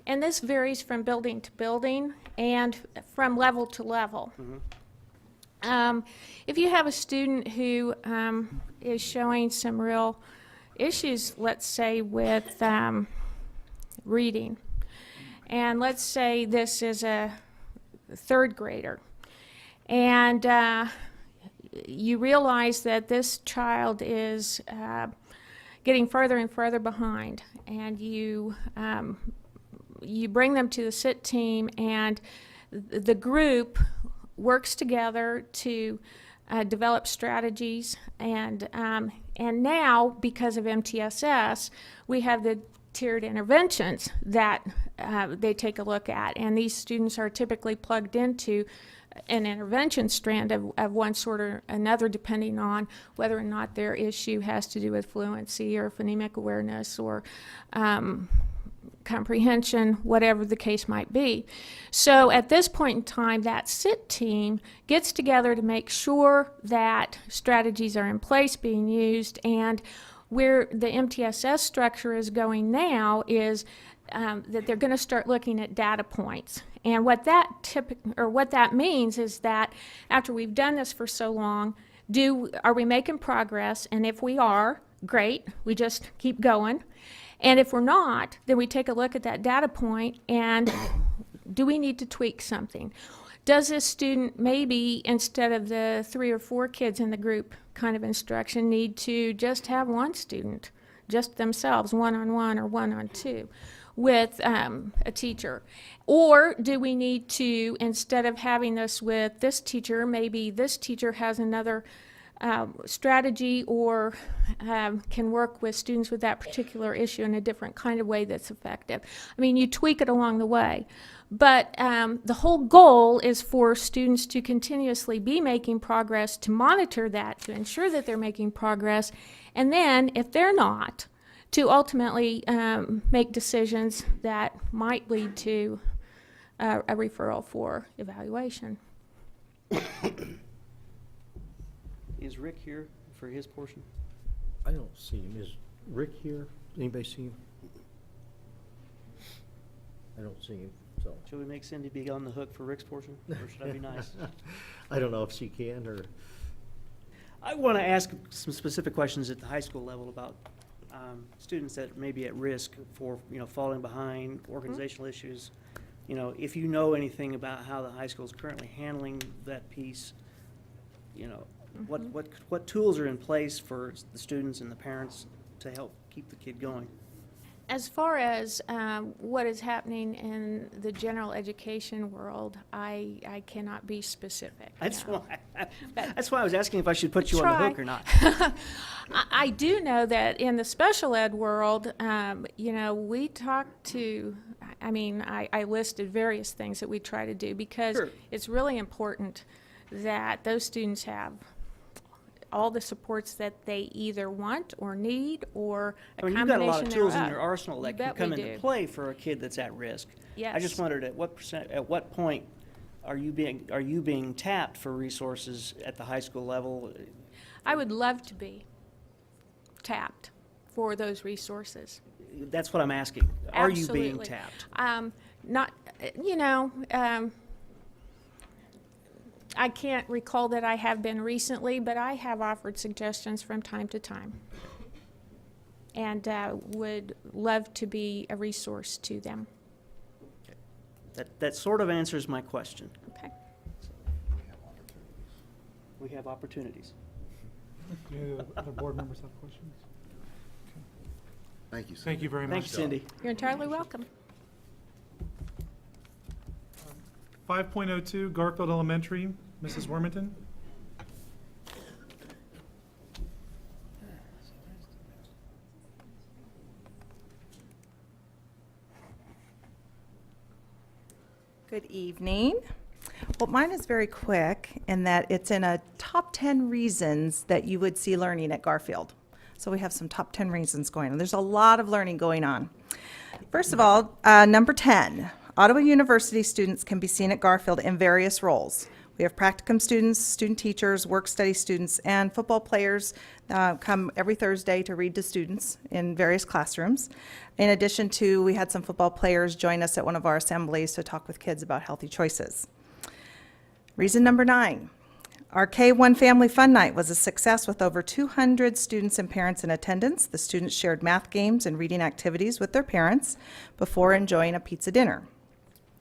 and this varies from building to building and from level to level. If you have a student who is showing some real issues, let's say with reading, and let's say this is a third grader, and you realize that this child is getting further and further behind, and you bring them to the SIT team, and the group works together to develop strategies, and now, because of MTSS, we have the tiered interventions that they take a look at, and these students are typically plugged into an intervention strand of one sort or another, depending on whether or not their issue has to do with fluency or phonemic awareness or comprehension, whatever the case might be. So at this point in time, that SIT team gets together to make sure that strategies are in place, being used, and where the MTSS structure is going now is that they're going to start looking at data points. And what that means is that after we've done this for so long, are we making progress? And if we are, great, we just keep going. And if we're not, then we take a look at that data point and do we need to tweak something? Does this student, maybe instead of the 3 or 4 kids in the group kind of instruction, need to just have one student, just themselves, one-on-one or one-on-two with a teacher? Or do we need to, instead of having this with this teacher, maybe this teacher has another strategy or can work with students with that particular issue in a different kind of way that's effective. I mean, you tweak it along the way. But the whole goal is for students to continuously be making progress, to monitor that, to ensure that they're making progress, and then, if they're not, to ultimately make decisions that might lead to a referral for evaluation. Is Rick here for his portion? I don't see him. Is Rick here? Anybody see him? I don't see him, so. Should we make Cindy be on the hook for Rick's portion, or should I be nice? I don't know if she can or. I want to ask some specific questions at the high school level about students that may be at risk for, falling behind, organizational issues. If you know anything about how the high school is currently handling that piece, what tools are in place for the students and the parents to help keep the kid going? As far as what is happening in the general education world, I cannot be specific. That's no. That's why I was asking if I should put you on the hook or not. I do know that in the special ed world, we talk to, I listed various things that we try to do because Sure. It's really important that those students have all the supports that they either want or need or a You've combination got a lot of tools in thereof. your arsenal that You can bet come we into do. play for a kid that's at risk. Yes. I just wondered at what point are you being tapped for resources at the high school level? I would love to be tapped for those resources. That's what I'm asking. Are you being Absolutely. tapped? Not, I can't recall that I have been recently, but I have offered suggestions from time to time. And would love to be a resource to them. That sort of answers my question. Okay. We have opportunities. Do any other board members have questions? Thank you, Cindy. Thank you very much. Thank you, Cindy. You're entirely welcome. 5.02 Garfield Elementary, Mrs. Wormington. Good evening. Well, mine is very quick in that it's in a top 10 reasons that you would see learning at Garfield. So we have some top 10 reasons going on. There's a lot of learning going on. First of all, number 10, Ottawa University students can be seen at Garfield in various roles. We have practicum students, student teachers, work study students, and football players come every Thursday to read to students in various classrooms. In addition to, we had some football players join us at one of our assemblies to talk with kids about healthy choices. Reason number 9, our K-1 Family Fun Night was a success with over 200 students and parents in attendance. The students shared math games and reading activities with their parents before enjoying a pizza dinner.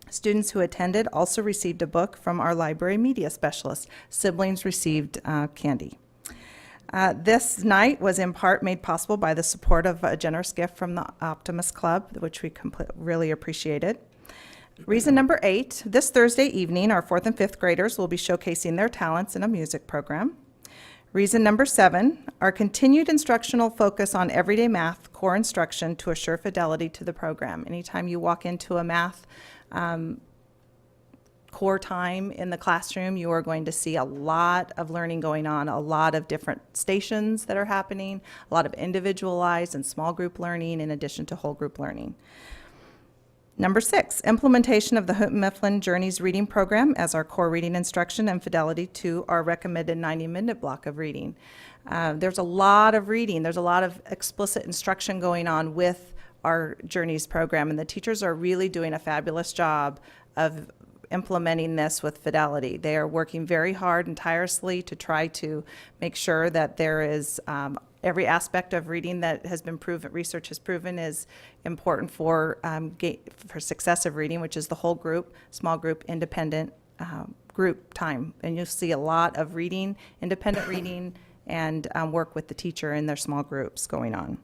Students who attended also received a book from our library media specialist. Siblings received candy. This night was in part made possible by the support of a generous gift from the Optimist Club, which we really appreciated. Reason number 8, this Thursday evening, our 4th and 5th graders will be showcasing their talents in a music program. Reason number 7, our continued instructional focus on everyday math core instruction to assure fidelity to the program. Anytime you walk into a math core time in the classroom, you are going to see a lot of learning going on, a lot of different stations that are happening, a lot of individualized and small group learning in addition to whole group learning. Number 6, implementation of the Houghton Mifflin Journeys reading program as our core reading instruction and fidelity to our recommended 90-minute block of reading. There's a lot of reading, there's a lot of explicit instruction going on with our Journeys program, and the teachers are really doing a fabulous job of implementing this with fidelity. They are working very hard and tirelessly to try to make sure that there is every aspect of reading that has been proven, research has proven is important for success of reading, which is the whole group, small group, independent group time. And you'll see a lot of reading, independent reading, and work with the teacher in their small groups going on.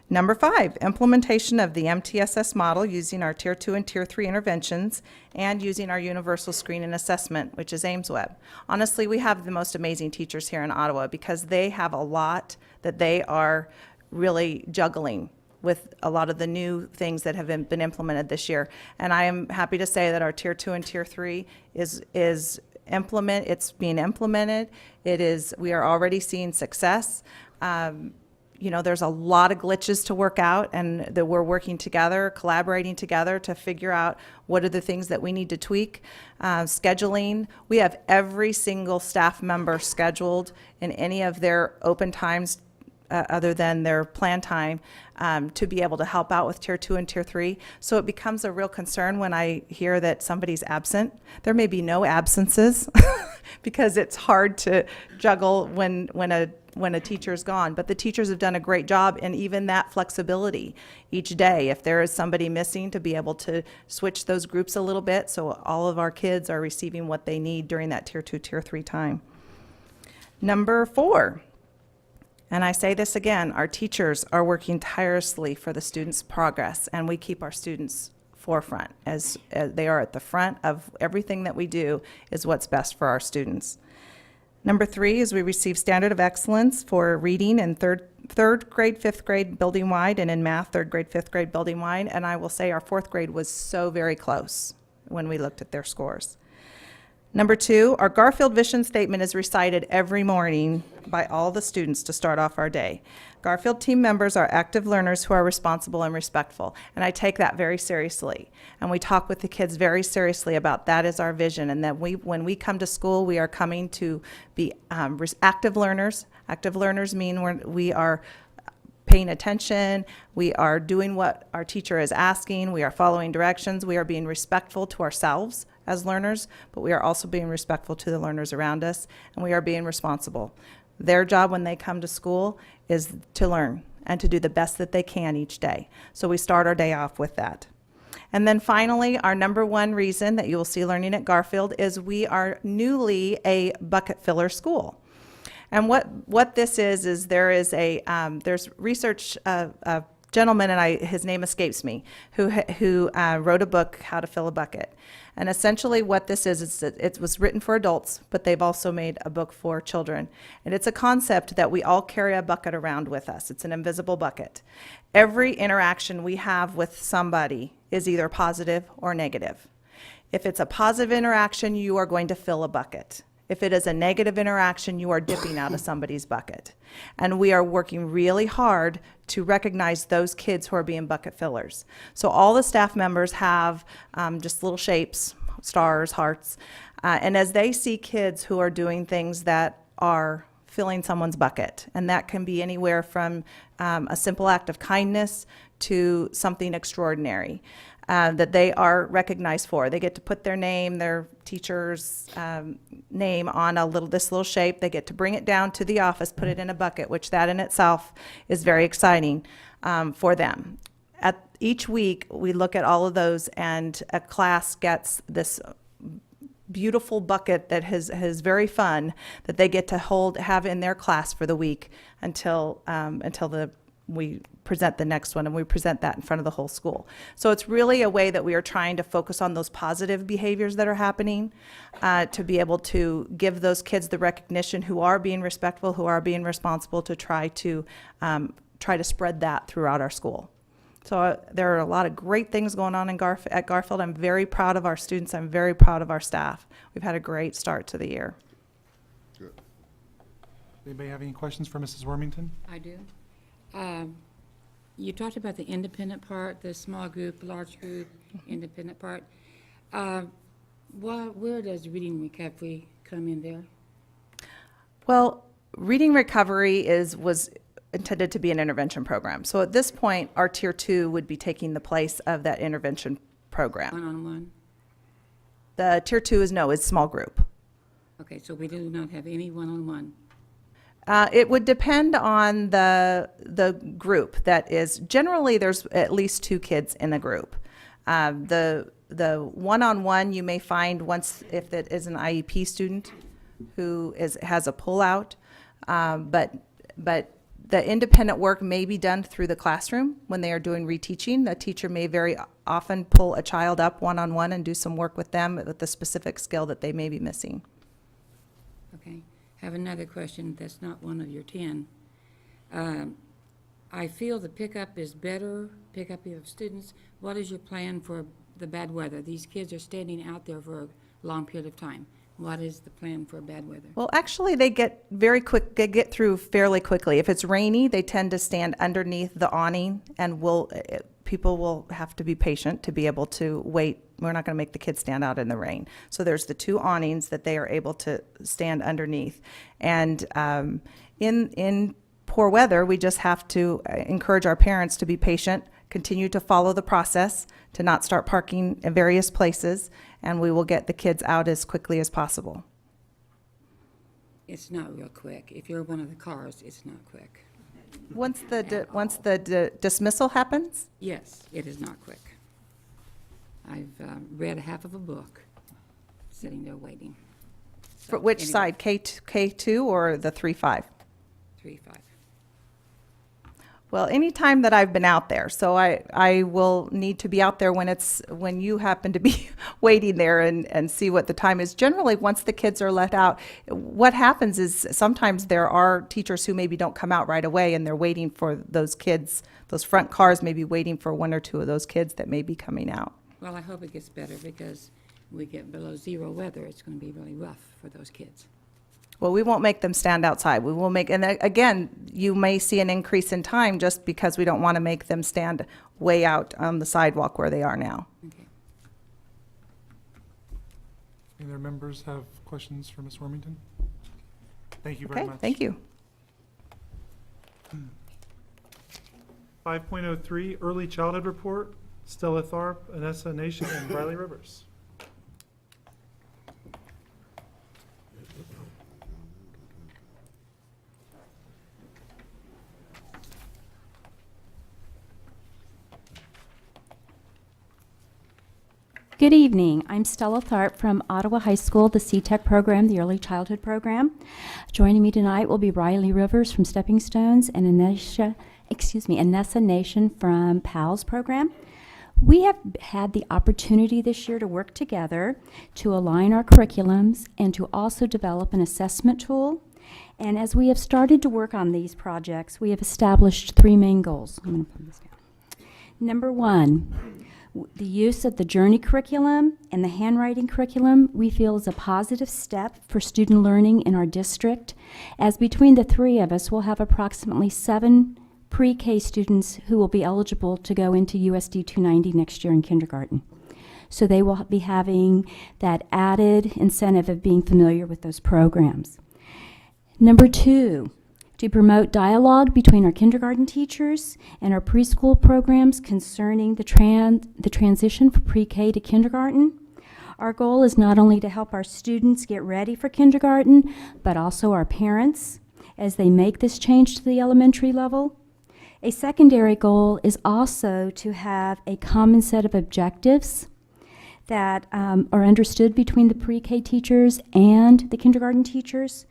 Number 5, implementation of the MTSS model using our Tier 2 and Tier 3 interventions and using our universal screen and assessment, which is AIMSweb. Honestly, we have the most amazing teachers here in Ottawa because they have a lot that they are really juggling with a lot of the new things that have been implemented this year. And I am happy to say that our Tier 2 and Tier 3 it's being implemented. We are already seeing success. You know, there's a lot of glitches to work out, and that we're working together, collaborating together to figure out what are the things that we need to tweak. Scheduling, we have every single staff member scheduled in any of their open times other than their plan time to be able to help out with Tier 2 and Tier 3. So it becomes a real concern when I hear that somebody's absent. There may be no absences because it's hard to juggle when a teacher's gone, but the teachers have done a great job, and even that flexibility each day, if there is somebody missing, to be able to switch those groups a little bit so all of our kids are receiving what they need during that Tier 2, Tier 3 time. Number 4, and I say this again, our teachers are working tirelessly for the students' progress, and we keep our students forefront as they are at the front of everything that we do is what's best for our students. Number 3 is we receive Standard of Excellence for reading in third grade, 5th grade building-wide, and in math, 3rd grade, 5th grade building-wide. And I will say our 4th grade was so very close when we looked at their scores. Number 2, our Garfield Vision Statement is recited every morning by all the students to start off our day. Garfield team members are active learners who are responsible and respectful, and I take that very seriously. And we talk with the kids very seriously about that is our vision, and that when we come to school, we are coming to be active learners. Active learners mean we are paying attention, we are doing what our teacher is asking, we are following directions, we are being respectful to ourselves as learners, but we are also being respectful to the learners around us, and we are being responsible. Their job when they come to school is to learn and to do the best that they can each day. So we start our day off with that. And then finally, our number 1 reason that you will see learning at Garfield is we are newly a bucket filler school. And what this is there's research, a gentleman, and his name escapes me, who wrote a book, How to Fill a Bucket. And essentially what this is that it was written for adults, but they've also made a book for children. And it's a concept that we all carry a bucket around with us. It's an invisible bucket. Every interaction we have with somebody is either positive or negative. If it's a positive interaction, you are going to fill a bucket. If it is a negative interaction, you are dipping out of somebody's bucket. And we are working really hard to recognize those kids who are being bucket fillers. So all the staff members have just little shapes, stars, hearts, And as they see kids who are doing things that are filling someone's bucket, and that can be anywhere from a simple act of kindness to something extraordinary that they are recognized for. They get to put their name, their teacher's name on this little shape. They get to bring it down to the office, put it in a bucket, which that in itself is very exciting for them. At each week, we look at all of those, and a class gets this beautiful bucket that is very fun, that they get to have in their class for the week until we present the next one, and we present that in front of the whole school. So it's really a way that we are trying to focus on those positive behaviors that are happening, to be able to give those kids the recognition who are being respectful, who are being responsible, to try to spread that throughout our school. So there are a lot of great things going on at Garfield. I'm very proud of our students. I'm very proud of our staff. We've had a great start to the year. Good. Anybody have any questions for Mrs. Wormington? I do. You talked about the independent part, the small group, large group, independent part. Where does reading recovery come in there? Well, reading recovery was intended to be an intervention program. So at this point, our Tier 2 would be taking the place of that intervention program. One-on-one? The Tier 2 is small group. Okay, so we do not have any one-on-one. It would depend on the group. That is, generally there's at least 2 kids in a group. The one-on-one you may find if it is an IEP student who has a pullout, but the independent work may be done through the classroom when they are doing reteaching. The teacher may very often pull a child up one-on-one and do some work with them with the specific skill that they may be missing. Okay. I have another question that's not one of your 10. I feel the pickup is better, pickup of students. What is your plan for the bad weather? These kids are standing out there for a long period of time. What is the plan for bad weather? Well, actually, they get through fairly quickly. If it's rainy, they tend to stand underneath the awning, and people will have to be patient to be able to wait. We're not going to make the kids stand out in the rain. So there's the 2 awnings that they are able to stand underneath. And in poor weather, we just have to encourage our parents to be patient, continue to follow the process, to not start parking in various places, and we will get the kids out as quickly as possible. It's not real quick. If you're one of the cars, it's not quick. Once the dismissal happens? Yes, it is not quick. I've read half of a book, sitting there waiting. For which side, K2 or the 3-5? 3-5. Well, any time that I've been out there, so I will need to be out there when you happen to be waiting there and see what the time is. Generally, once the kids are let out, what happens is sometimes there are teachers who maybe don't come out right away, and they're waiting for those kids. Those front cars may be waiting for 1 or 2 of those kids that may be coming out. Well, I hope it gets better, because we get below 0 weather, it's going to be really rough for those kids. Well, we won't make them stand outside. We will and again, you may see an increase in time just because we don't want to make them stand way out on the sidewalk where they are now. Okay. Any other members have questions for Ms. Wormington? Thank you very Okay, much. thank you. 5.03, Early Childhood Report, Stella Tharp, Anessa Nation, and Riley Rivers. Good evening. I'm Stella Tharp from Ottawa High School, the CTEC program, the Early Childhood program. Joining me tonight will be Riley Rivers from Stepping Stones and Anessa Nation from PALS program. We have had the opportunity this year to work together to align our curriculums and to also develop an assessment tool. And as we have started to work on these projects, we have established 3 main goals. I'm going to put this down. Number 1, the use of the Journey curriculum and the handwriting curriculum we feel is a positive step for student learning in our district, as between the 3 of us we'll have approximately 7 pre-K students who will be eligible to go into USD290 next year in kindergarten. So they will be having that added incentive of being familiar with those programs. Number 2, to promote dialogue between our kindergarten teachers and our preschool programs concerning the transition from pre-K to kindergarten. Our goal is not only to help our students get ready for kindergarten, but also our parents as they make this change to the elementary level. A secondary goal is also to have a common set of objectives that are understood between the pre-K teachers and the kindergarten teachers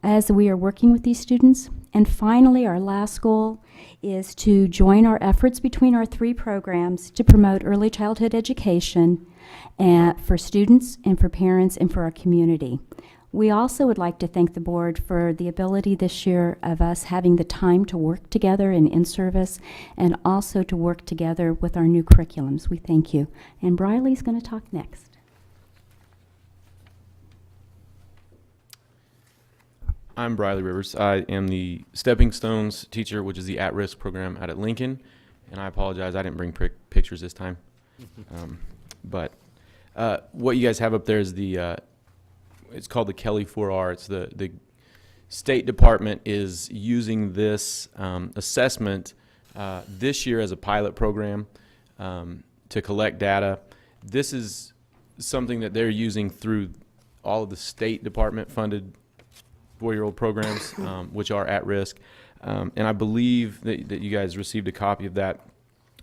as we are working with these students. And finally, our last goal is to join our efforts between our 3 programs to promote early childhood education for students and for parents and for our community. We also would like to thank the board for the ability this year of us having the time to work together in in-service and also to work together with our new curriculums. We thank you. And Briley's going to talk next. I'm Briley Rivers. I am the Stepping Stones teacher, which is the at-risk program out at Lincoln. And I apologize, I didn't bring pictures this time. But what you guys have up there is the, it's called the Kelly 4R. It's the State Department is using this assessment this year as a pilot program to collect data. This is something that they're using through all of the State Department funded 4-year-old programs, which are at risk. And I believe that you guys received a copy of that.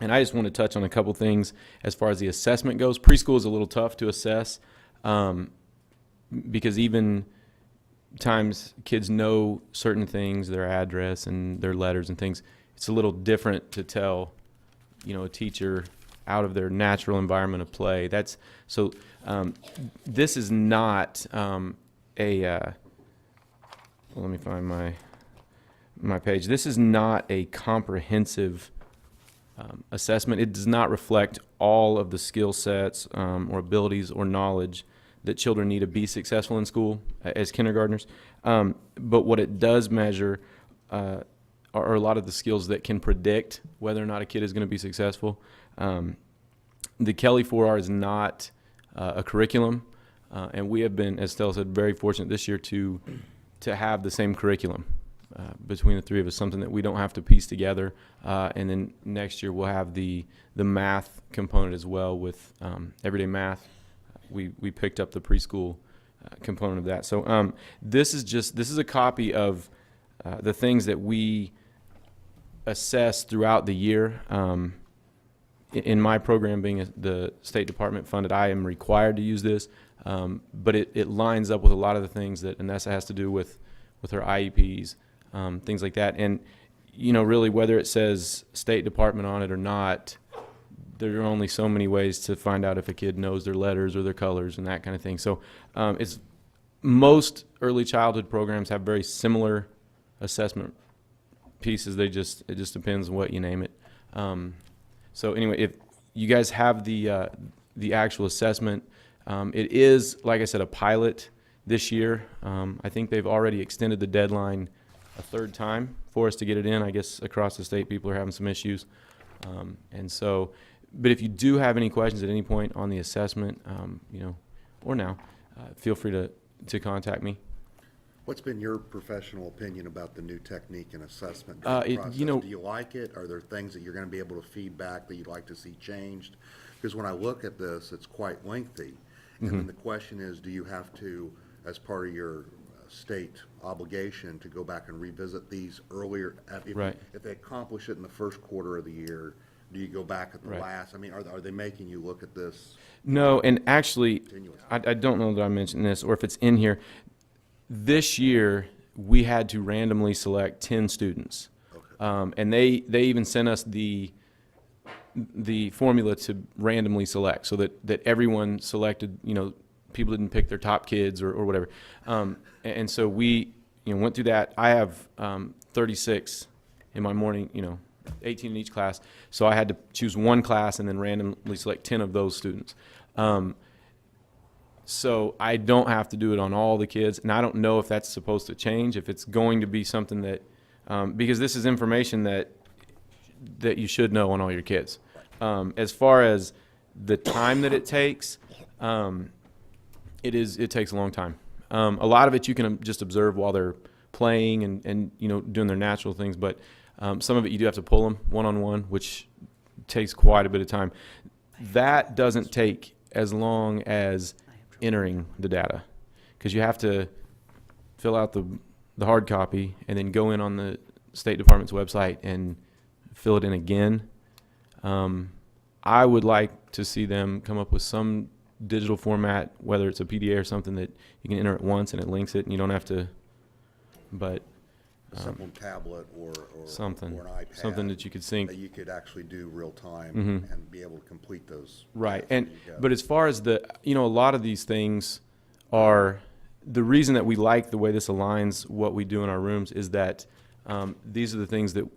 And I just want to touch on a couple things as far as the assessment goes. Preschool is a little tough to assess because even times kids know certain things, their address and their letters and things. It's a little different to tell, you know, a teacher out of their natural environment of play. That's so. This is not let me find my page. This is not a comprehensive assessment. It does not reflect all of the skill sets or abilities or knowledge that children need to be successful in school as kindergartners. But what it does measure are a lot of the skills that can predict whether or not a kid is going to be successful. The Kelly 4R is not a curriculum, and we have been, as Stella said, very fortunate this year to have the same curriculum between the 3 of us, something that we don't have to piece together. And then next year we'll have the math component as well with everyday math. We picked up the preschool component of that. So this is a copy of the things that we assess throughout the year. In my program, being the State Department funded, I am required to use this. But it lines up with a lot of the things that Anessa has to do with her IEPs, things like that. And, you know, really whether it says State Department on it or not, there are only so many ways to find out if a kid knows their letters or their colors and that kind of thing. So most early childhood programs have very similar assessment pieces. It just depends on what you name it. So anyway, if you guys have the actual assessment, it is, like I said, a pilot this year. I think they've already extended the deadline a 3rd time for us to get it in. I guess across the state people are having some issues. And so, but if you do have any questions at any point on the assessment, you know, or now, feel free to contact me. What's been your professional opinion about the new technique and assessment process? You know, do you like it? Are there things that you're going to be able to feedback that you'd like to see changed? Because when I look at this, it's quite lengthy. And then the question is, do you have to, as part of your state obligation, to go back and revisit these earlier? If they accomplish it in the first quarter of the year, do you go back at the last? I mean, are they making you look at this? No, and actually, I don't know that I mentioned this or if it's in here. This year, we had to randomly select 10 students. Okay. And they even sent us the formula to randomly select so that everyone selected, you know, people didn't pick their top kids or whatever. And so we, you know, went through that. I have 36 in my morning, you know, 18 in each class. So I had to choose one class and then randomly select 10 of those students. So I don't have to do it on all the kids. And I don't know if that's supposed to change, if it's going to be something that, because this is information that you should know on all your kids. As far as the time that it takes, it takes a long time. A lot of it you can just observe while they're playing and doing their natural things, but some of it you do have to pull them one-on-one, which takes quite a bit of time. That doesn't take as long as entering the data, because you have to fill out the hard copy and then go in on the State Department's website and fill it in again. I would like to see them come up with some digital format, whether it's a PDA or something that you can enter it once and it links it and you don't have to, but A simple tablet or something, or an iPad. something that you could sync. That you could actually do real time Mhm. and be able to complete those. Right. tasks And that you got. but as far as a lot of these things are, the reason that we like the way this aligns what we do in our rooms is that these are the things that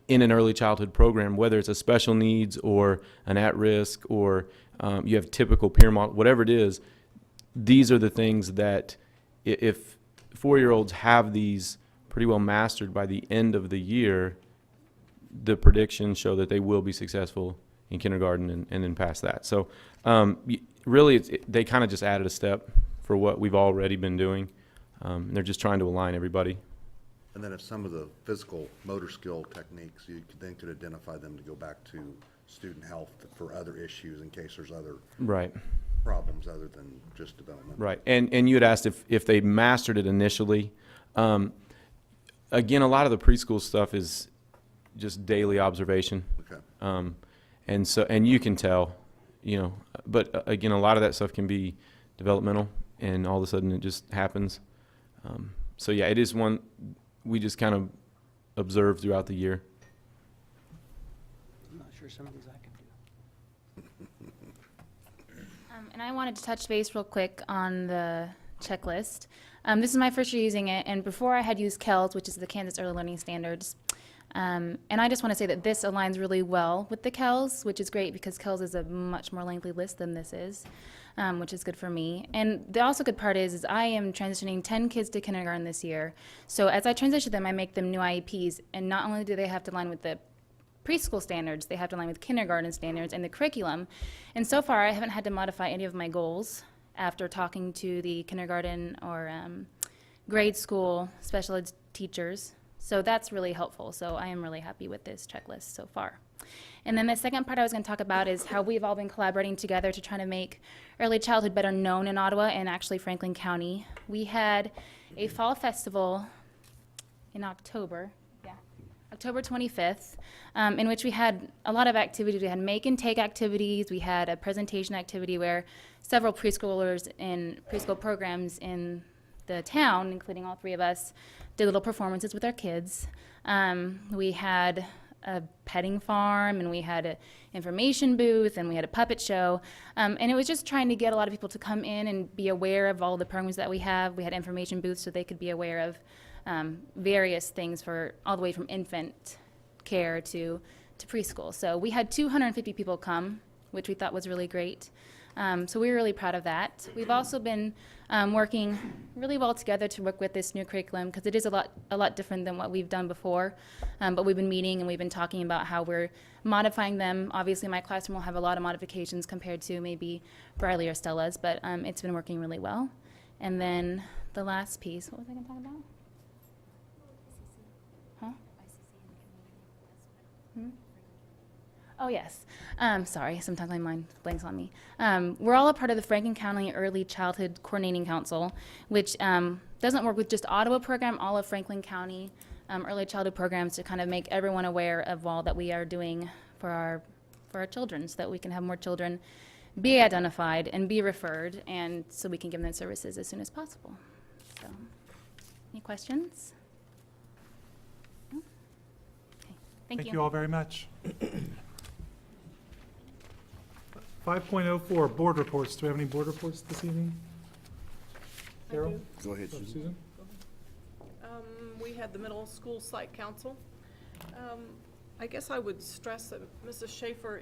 in an early childhood program, whether it's a special needs or an at-risk or you have typical peer model, whatever it is, these are the things that if 4-year-olds have these pretty well mastered by the end of the year, the predictions show that they will be successful in kindergarten and then past that. So really, they kind of just added a step for what we've already been doing. They're just trying to align everybody. And then if some of the physical motor skill techniques, you could identify them to go back to student health for other issues in case there's other Right. problems other than just development. Right. And you had asked if they mastered it initially. Again, a lot of the preschool stuff is just daily observation. Okay. And you can tell, but again, a lot of that stuff can be developmental and all of a sudden it just happens. So yeah, it is one we just kind of observe throughout the year. I'm not sure some of these I could do. And I wanted to touch base real quick on the checklist. This is my first year using it, and before I had used KELS, which is the Kansas Early Learning Standards. And I just want to say that this aligns really well with the KELS, which is great because KELS is a much more lengthy list than this is, which is good for me. And the also good part is I am transitioning 10 kids to kindergarten this year. So as I transition them, I make them new IEPs, and not only do they have to align with the preschool standards, they have to align with kindergarten standards and the curriculum. And so far, I haven't had to modify any of my goals after talking to the kindergarten or grade school special ed teachers. So that's really helpful. So I am really happy with this checklist so far. And then the second part I was going to talk about is how we've all been collaborating together to try to make early childhood better known in Ottawa and actually Franklin County. We had a fall festival in October. October 25th, in which we had a lot of activities. We had make and take activities. We had a presentation activity where several preschoolers in preschool programs in the town, including all three of us, did little performances with our kids. We had a petting farm, and we had an information booth, and we had a puppet show. And it was just trying to get a lot of people to come in and be aware of all the programs that we have. We had information booths so they could be aware of various things for all the way from infant care to preschool. So we had 250 people come, which we thought was really great. So we were really proud of that. We've also been working really well together to work with this new curriculum because it is a lot different than what we've done before. But we've been meeting and we've been talking about how we're modifying them. Obviously, my classroom will have a lot of modifications compared to maybe Briley or Stella's, but it's been working really well. And then the last piece, what was I going to talk about? Huh? Oh, yes. Sorry, sometimes my mind blanks on me. We're all a part of the Franklin County Early Childhood Coordinating Council, which doesn't work with just Ottawa program, all of Franklin County early childhood programs to kind of make everyone aware of all that we are doing for our children so that we can have more children be identified and be referred, and so we can give them services as soon as possible. So, any questions? No? Okay. Thank you. all very much. 5.04, board reports. Do we have any board reports this evening? Carol? Go ahead, Or Susan. Susan? We had the middle school site council. I guess I would stress that Mrs. Schaefer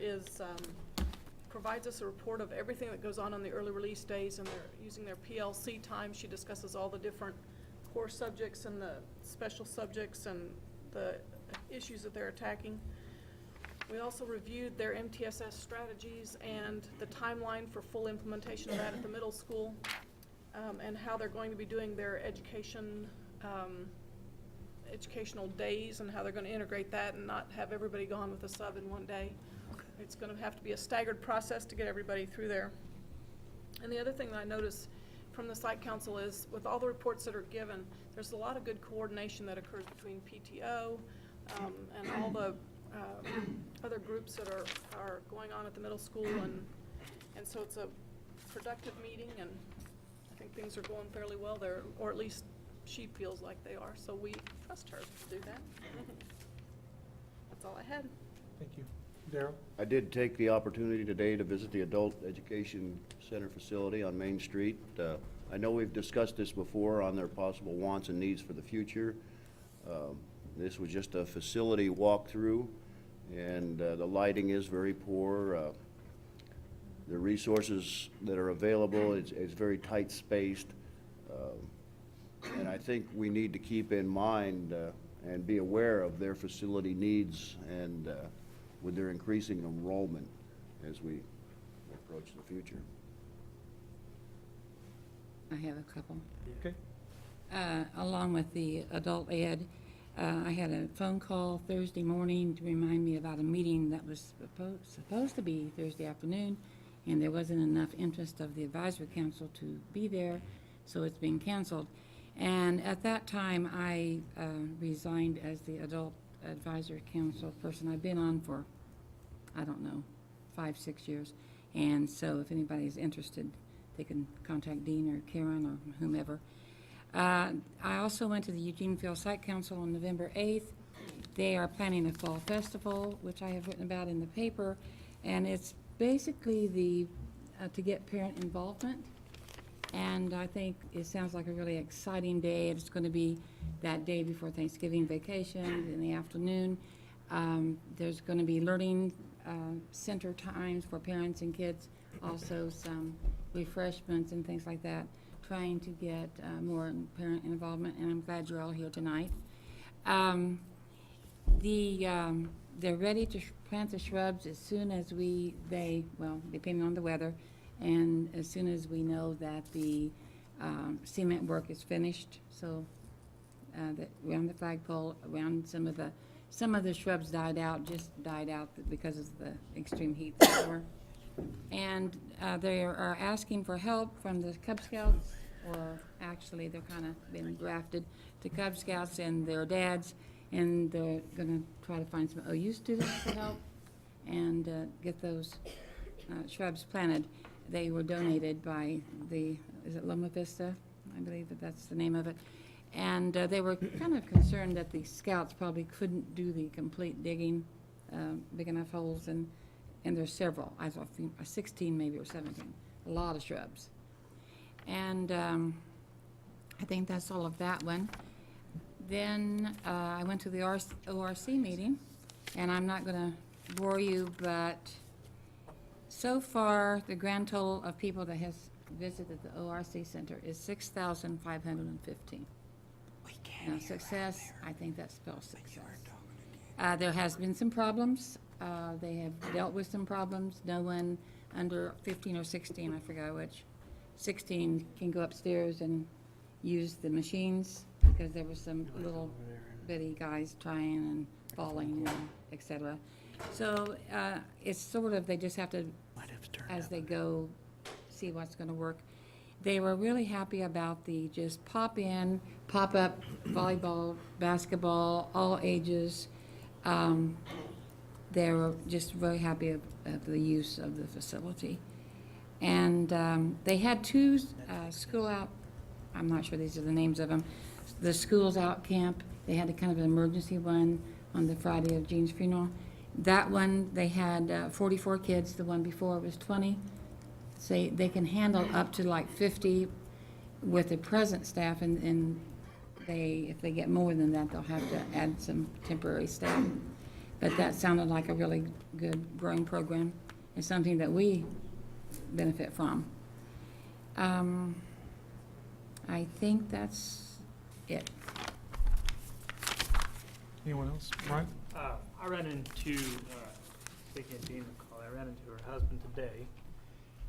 provides us a report of everything that goes on the early release days, and they're using their PLC time. She discusses all the different core subjects and the special subjects and the issues that they're attacking. We also reviewed their MTSS strategies and the timeline for full implementation of that at the middle school, and how they're going to be doing their educational days and how they're going to integrate that and not have everybody gone with a sub in one day. It's going to have to be a staggered process to get everybody through there. And the other thing that I noticed from the site council is with all the reports that are given, there's a lot of good coordination that occurs between PTO and all the other groups that are going on at the middle school, and so it's a productive meeting, and I think things are going fairly well there, or at least she feels like they are, so we trust her to do that. That's all I had. Thank you. Daryl? I did take the opportunity today to visit the Adult Education Center facility on Main Street. I know we've discussed this before on their possible wants and needs for the future. This was just a facility walkthrough, and the lighting is very poor. The resources that are available, it's very tight spaced. And I think we need to keep in mind and be aware of their facility needs and with their increasing enrollment as we approach the future. I have a couple. Okay. Along with the adult ed, I had a phone call Thursday morning to remind me about a meeting that was supposed to be Thursday afternoon, and there wasn't enough interest of the advisory council to be there, so it's being canceled. And at that time, I resigned as the adult advisory council person. I've been on for, I don't know, 5-6 years. And so if anybody's interested, they can contact Dean or Karen or whomever. I also went to the Eugene Field Site Council on November 8th. They are planning a fall festival, which I have written about in the paper. And it's basically to get parent involvement. And I think it sounds like a really exciting day. It's going to be that day before Thanksgiving vacation in the afternoon. There's going to be learning center times for parents and kids, also some refreshments and things like that, trying to get more parent involvement, and I'm glad you're all here tonight. They're ready to plant the shrubs as soon as well, depending on the weather, and as soon as we know that the cement work is finished. So that around the flagpole, around some of the shrubs died out because of the extreme heat this summer. And they are asking for help from the Cub Scouts, or actually they're kind of been grafted to Cub Scouts and their dads, and they're going to try to find some OU students to help and get those shrubs planted. They were donated by is it Loma Vista? I believe that's the name of it. And they were kind of concerned that the Scouts probably couldn't do the complete digging, big enough holes, and there's several, I think 16 maybe or 17, a lot of shrubs. And I think that's all of that one. Then I went to the ORC meeting, and I'm not going to bore you, but so far the grand total of people that has visited the ORC Center is 6,515. Now, success, I think that spells success. There has been some problems. They have dealt with some problems. No one under 15 or 16, I forgot which, 16 can go upstairs and use the machines because there were some little bitty guys trying and falling and et cetera. So it's sort of, they just have to, as they go, see what's going to work. They were really happy about the just pop in, pop up volleyball, basketball, all ages. They were just very happy of the use of the facility. And they had two school out, I'm not sure these are the names of them, the schools out camp. They had a kind of an emergency one on the Friday of Jean's funeral. That one, they had 44 kids. The one before was 20. So they can handle up to like 50 with the present staff, and if they get more than that, they'll have to add some temporary staff. But that sounded like a really good growing program. It's something that we benefit from. I think that's it. Anyone else? Brian? I ran into speaking of Dean McCauley, I ran into her husband today,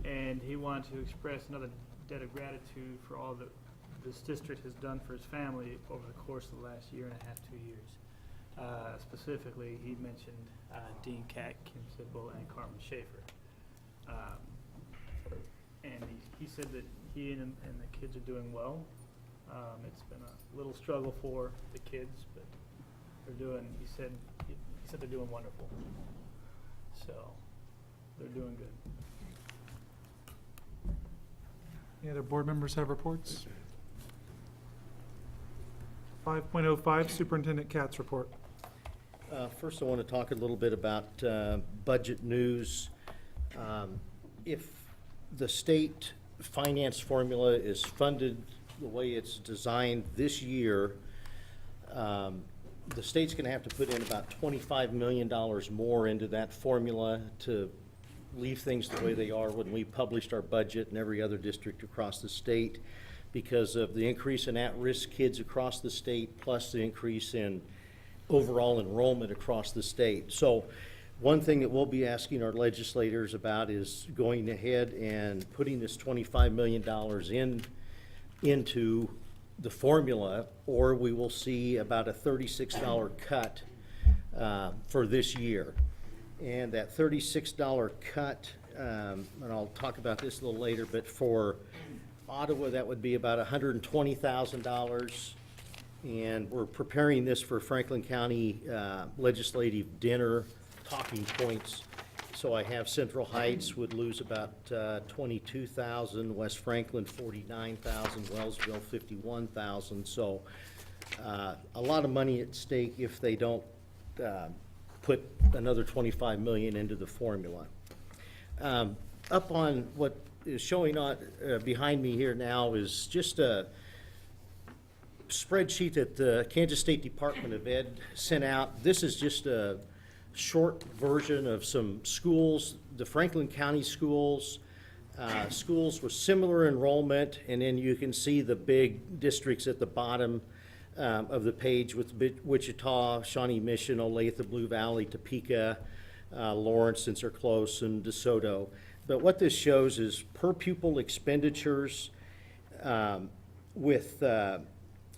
and he wanted to express another debt of gratitude for all that this district has done for his family over the course of the last year and a half, 2 years. Specifically, he mentioned Dean Cack, Kim Sidwell, and Carmen Schaefer. And he said that he and the kids are doing well. It's been a little struggle for the kids, but they're doing, he said they're doing wonderful. So, they're doing good. Any other board members have reports? 5.05, Superintendent Katz report. First, I want to talk a little bit about budget news. If the state finance formula is funded the way it's designed this year, the state's going to have to put in about $25 million more into that formula to leave things the way they are when we published our budget and every other district across the state, because of the increase in at-risk kids across the state, plus the increase in overall enrollment across the state. So one thing that we'll be asking our legislators about is going ahead and putting this $25 million into the formula, or we will see about a $36 cut for this year. And that $36 cut, and I'll talk about this a little later, but for Ottawa, that would be about $120,000. And we're preparing this for Franklin County legislative dinner talking points. So I have Central Heights would lose about 22,000, West Franklin 49,000, Wellsville 51,000. So a lot of money at stake if they don't put another 25 million into the formula. Up on what is showing on behind me here now is just a spreadsheet that the Kansas State Department of Ed sent out. This is just a short version of some schools, the Franklin County schools, schools with similar enrollment, and then you can see the big districts at the bottom of the page with Wichita, Shawnee Mission, Olathe, Blue Valley, Topeka, Lawrence, since they're close, and DeSoto. But what this shows is per pupil expenditures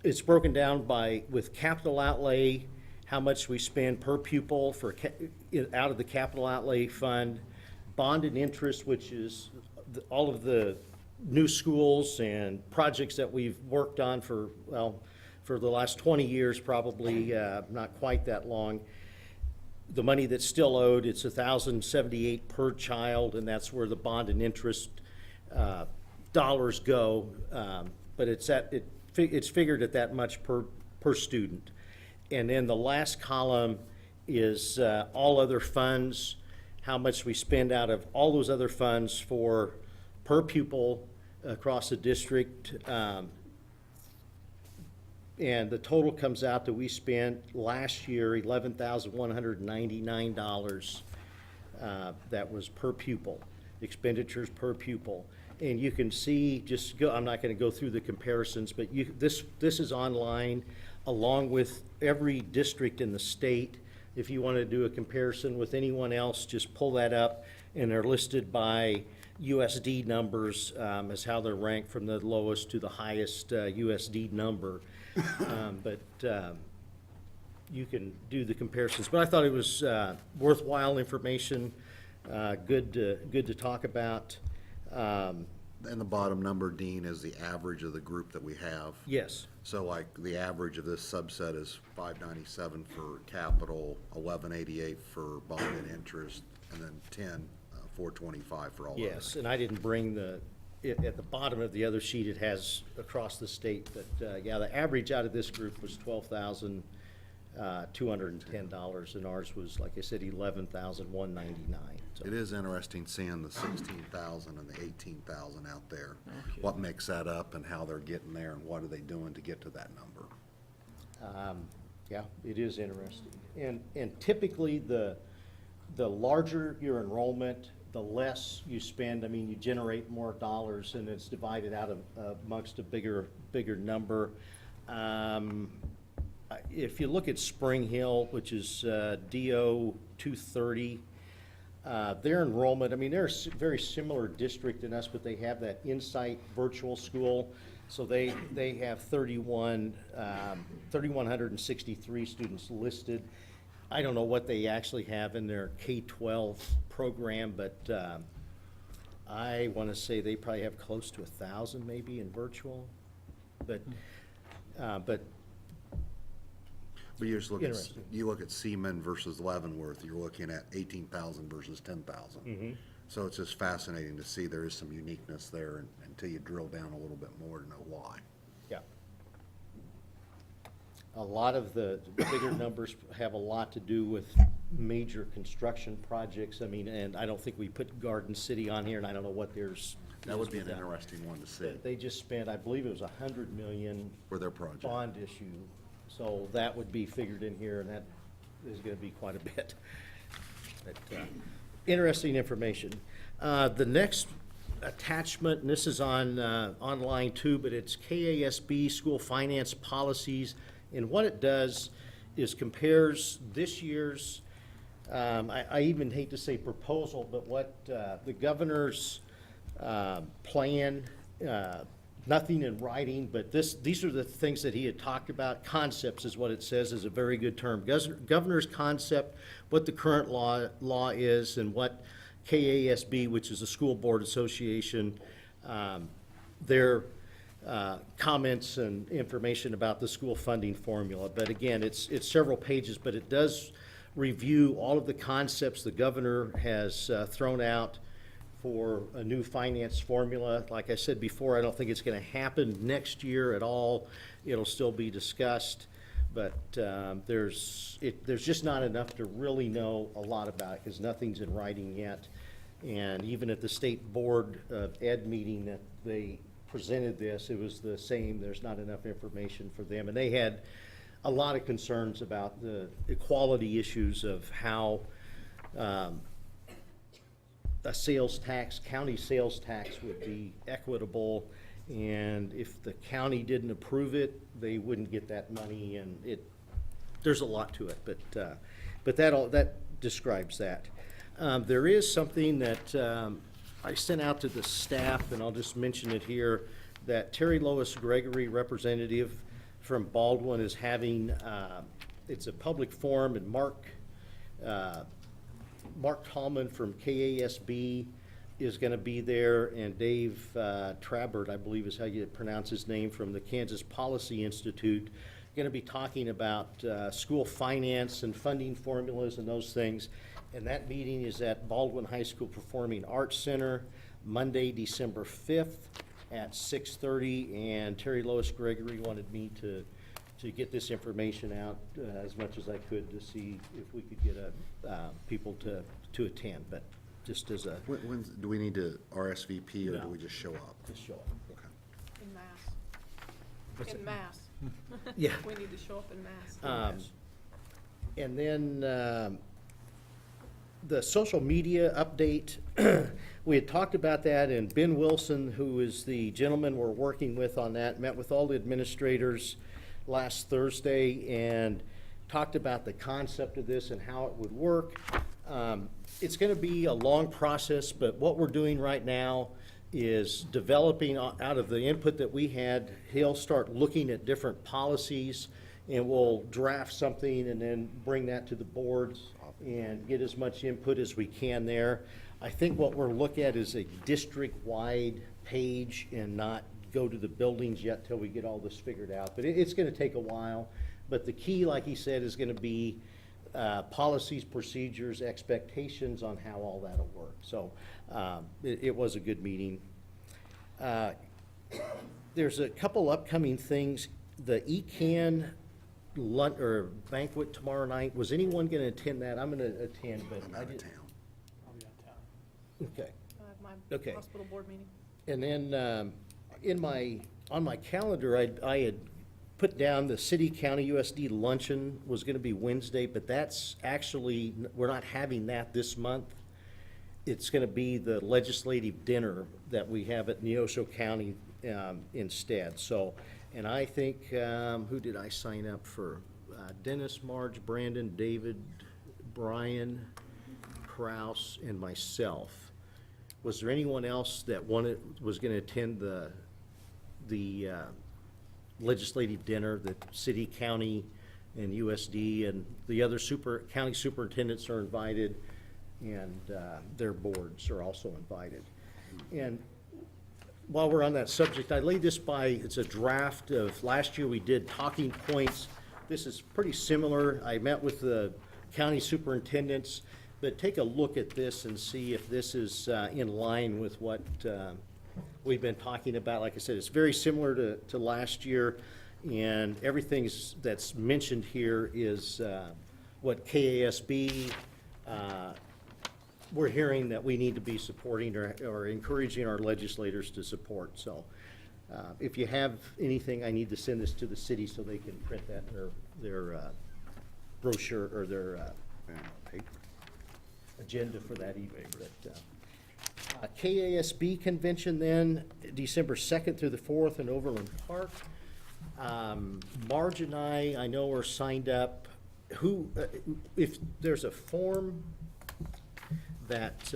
it's broken down with capital outlay, how much we spend per pupil for out of the capital outlay fund, bond and interest, which is all of the new schools and projects that we've worked on for the last 20 years, probably not quite that long. The money that's still owed, it's $1,078 per child, and that's where the bond and interest dollars go. But it's figured at that much per student. And then the last column is all other funds, how much we spend out of all those other funds for per pupil across the district. And the total comes out that we spent last year $11,199. That was per pupil, expenditures per pupil. And you can see, I'm not going to go through the comparisons, but this is online along with every district in the state. If you want to do a comparison with anyone else, just pull that up, and they're listed by USD numbers as how they're ranked from the lowest to the highest USD number. But you can do the comparisons. But I thought it was worthwhile information, good to talk about. And the bottom number, Dean, is the average of the group that we have. Yes. So like the average of this subset is 597 for capital, 1188 for bond and interest, and then 425 for all others. Yes, and I didn't bring at the bottom of the other sheet, it has across the state, but yeah, the average out of this group was $12,210, and ours was, like I said, $11,199. So. It is interesting seeing the 16,000 and the 18,000 out there. Okay. What makes that up and how they're getting there and what are they doing to get to that number? Yeah, it is interesting. And typically the larger your enrollment, the less you spend. I mean, you generate more dollars and it's divided out amongst a bigger number. If you look at Spring Hill, which is DO 230, Their enrollment, I mean, they're a very similar district than us, but they have that Insight virtual school. So they have 3,163 students listed. I don't know what they actually have in their K-12 program, but I want to say they probably have close to 1,000 maybe in virtual. But you just look at, Interesting. you look at Seaman versus Leavenworth, you're looking at 18,000 versus 10,000. So it's just fascinating to see there is some uniqueness there until you drill down a little bit more to know why. Yeah. A lot of the bigger numbers have a lot to do with major construction projects. I mean, and I don't think we put Garden City on here, and I don't know what theirs. That would be is an with interesting one to see They just spent, I believe it was $100 million for their project. bond issue. So that would be figured in here, and that is gonna be quite a bit. But, interesting information. The next attachment, and this is on, online too, but it's KASB School Finance Policies. And what it does is compares this year's, I even hate to say proposal, but what the governor's plan, nothing in writing, but these are the things that he had talked about. Concepts is what it says, is a very good term. Governor's concept, what the current law is, and what KASB, which is the School Board Association, their comments and information about the school funding formula. But again, it's several pages, but it does review all of the concepts the governor has thrown out for a new finance formula. Like I said before, I don't think it's going to happen next year at all. It'll still be discussed, but there's just not enough to really know a lot about it because nothing's in writing yet. And even at the State Board of Ed meeting that they presented this, it was the same. There's not enough information for them. And they had a lot of concerns about the equality issues of how a sales tax, county sales tax would be equitable, and if the county didn't approve it, they wouldn't get that money, and there's a lot to it, but that describes that. There is something that I sent out to the staff, and I'll just mention it here, that Terry Lois Gregory, representative from Baldwin, is having, it's a public forum, and Mark Tallman from KASB is going to be there, and Dave Trabert, I believe is how you pronounce his name, from the Kansas Policy Institute, going to be talking about school finance and funding formulas and those things. And that meeting is at Baldwin High School Performing Arts Center, Monday, December 5th at 6:30. And Terry Lois Gregory wanted me to get this information out as much as I could to see if we could get people to attend, but just as a. When, do we need to RSVP or No. do we just show up? Just show up. Okay. In mass. What's In it? mass. Yeah. We need to show up in mass. And then the social media update, we had talked about that, and Ben Wilson, who is the gentleman we're working with on that, met with all the administrators last Thursday and talked about the concept of this and how it would work. It's going to be a long process, but what we're doing right now is developing out of the input that we had. He'll start looking at different policies, and we'll draft something and then bring that to the board and get as much input as we can there. I think what we're looking at is a district-wide page and not go to the buildings yet till we get all this figured out. But it's going to take a while. But the key, like he said, is going to be policies, procedures, expectations on how all that'll work. So it was a good meeting. There's a couple upcoming things. The ECAN lunch or banquet tomorrow night. Was anyone going to attend that? I'm going to attend, but I'm out of town. I'll be out of town. Okay. I have my Okay. hospital board meeting. And then on my calendar, I had put down the city county USD luncheon was going to be Wednesday, but that's actually, we're not having that this month. It's going to be the legislative dinner that we have at Neosho County instead. So, and I think, who did I sign up for? Dennis, Marge, Brandon, David, Brian, Kraus, and myself. Was there anyone else that was going to attend the legislative dinner that city, county, and USD and the other county superintendents are invited, and their boards are also invited? And while we're on that subject, I laid this by, it's a draft of, last year we did talking points. This is pretty similar. I met with the county superintendents, but take a look at this and see if this is in line with what we've been talking about. Like I said, it's very similar to last year, and everything that's mentioned here is what KASB we're hearing that we need to be supporting or encouraging our legislators to support. So if you have anything, I need to send this to the city so they can print that in their brochure or their agenda for that evening. But, KASB convention then, December 2nd through the 4th in Overland Park. Marge and I know are signed up. If there's a form that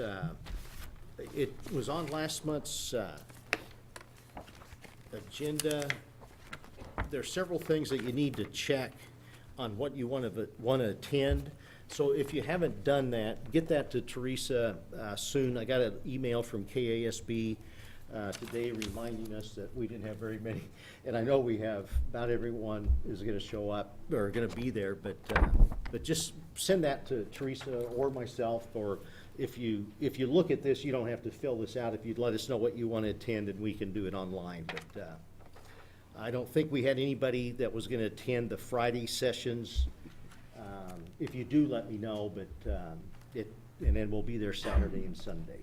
it was on last month's agenda. There are several things that you need to check on what you want to attend. So if you haven't done that, get that to Teresa soon. I got an email from KASB today reminding us that we didn't have very many, and I know we have, not everyone is going to show up or going to be there, but just send that to Teresa or myself, or if you look at this, you don't have to fill this out. If you'd let us know what you want to attend, and we can do it online. But I don't think we had anybody that was going to attend the Friday sessions. If you do, let me know, but and then we'll be there Saturday and Sunday.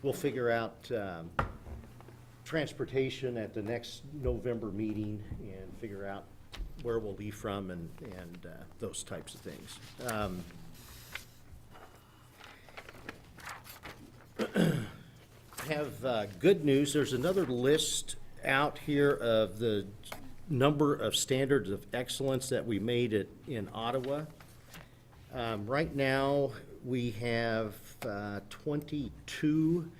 We'll figure out transportation at the next November meeting and figure out where we'll leave from and those types of things. Have good news. There's another list out here of the number of standards of excellence that we made in Ottawa. Right now, we have 22.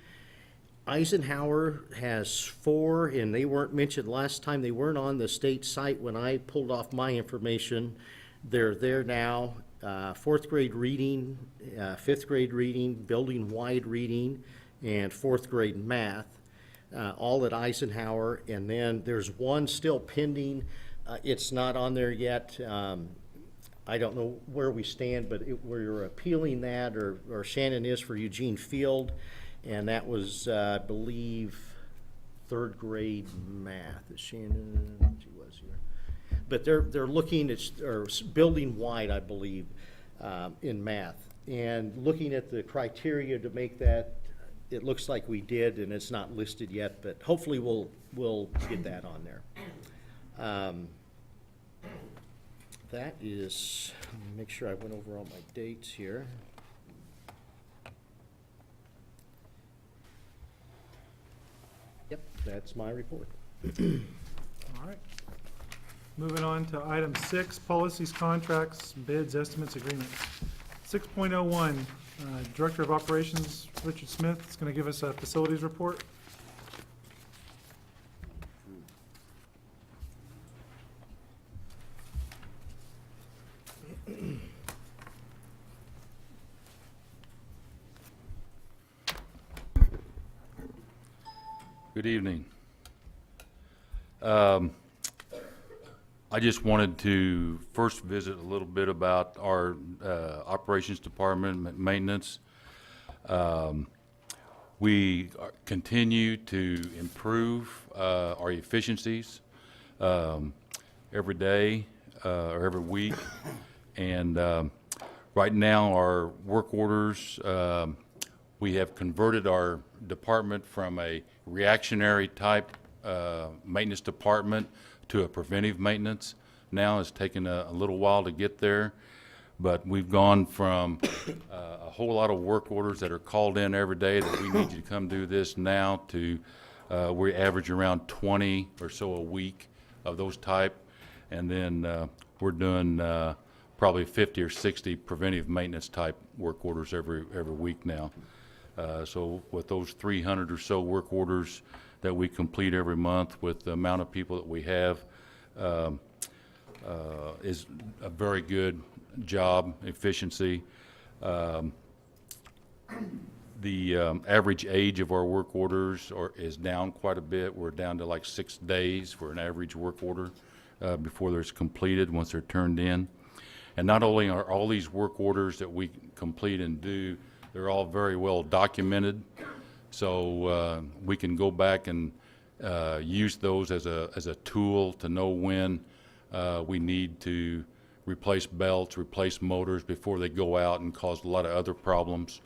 Eisenhower has 4, and they weren't mentioned last time. They weren't on the state site when I pulled off my information. They're there now. 4th grade reading, 5th grade reading, building-wide reading, and 4th grade math, all at Eisenhower. And then there's one still pending. It's not on there yet. I don't know where we stand, but we're appealing that, or Shannon is, for Eugene Field, and that was, I believe, 3rd grade math. Shannon, she was here. But they're looking at, or building wide, I believe, in math, and looking at the criteria to make that. It looks like we did, and it's not listed yet, but hopefully we'll get that on there. That is, let me make sure I went over all my dates here. Yep, that's my report. All right. Moving on to item 6, policies, contracts, bids, estimates, agreements. 6.01, Director of Operations, Richard Smith, is going to give us a facilities report. Good evening. I just wanted to first visit a little bit about our operations department maintenance. We continue to improve our efficiencies every day or every week, and right now our work orders, we have converted our department from a reactionary type maintenance department to a preventive maintenance. Now it's taken a little while to get there, but we've gone from a whole lot of work orders that are called in every day that we need you to come do this now to we average around 20 or so a week of those type, and then we're doing probably 50 or 60 preventive maintenance type work orders every week now. So with those 300 or so work orders that we complete every month, with the amount of people that we have, is a very good job efficiency. The average age of our work orders is down quite a bit. We're down to like 6 days for an average work order before they're completed, once they're turned in. And not only are all these work orders that we complete and do, they're all very well documented. So we can go back and use those as a tool to know when we need to replace belts, replace motors before they go out and cause a lot of other problems.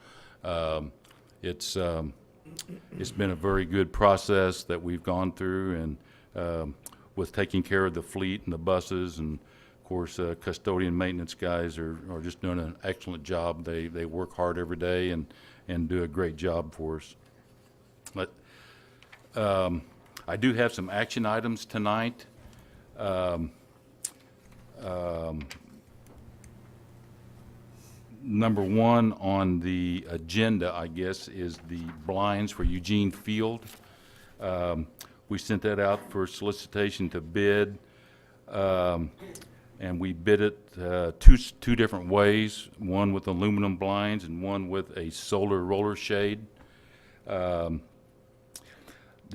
It's been a very good process that we've gone through, and with taking care of the fleet and the buses, and of course custodian maintenance guys are just doing an excellent job. They work hard every day and do a great job for us. But I do have some action items tonight. Number one on the agenda, I guess, is the blinds for Eugene Field. We sent that out for solicitation to bid, and we bid it two different ways, one with aluminum blinds and one with a solar roller shade. The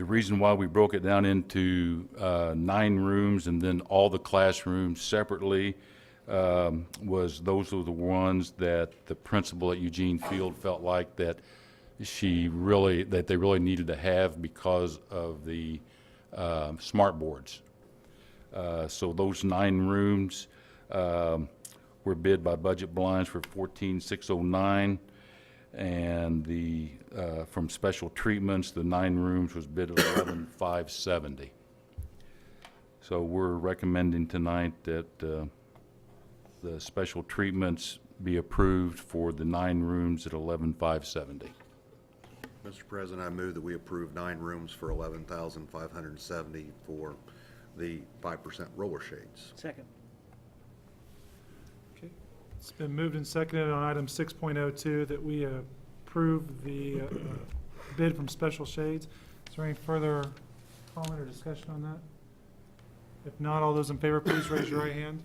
reason why we broke it down into 9 rooms and then all the classrooms separately was those were the ones that the principal at Eugene Field felt like that they really needed to have because of the smart boards. So those 9 rooms were bid by Budget Blinds for $14,609, and the from Special Treatments, the 9 rooms was bid at $11,570. So we're recommending tonight that the Special Treatments be approved for the 9 rooms at $11,570. Mr. President, I move that we approve 9 rooms for $11,570 for the 5% roller shades. Second. Okay. It's been moved and seconded on item 6.02 that we approve the bid from Special Shades. Is there any further comment or discussion on that? If not, all those in favor, please raise your right hand.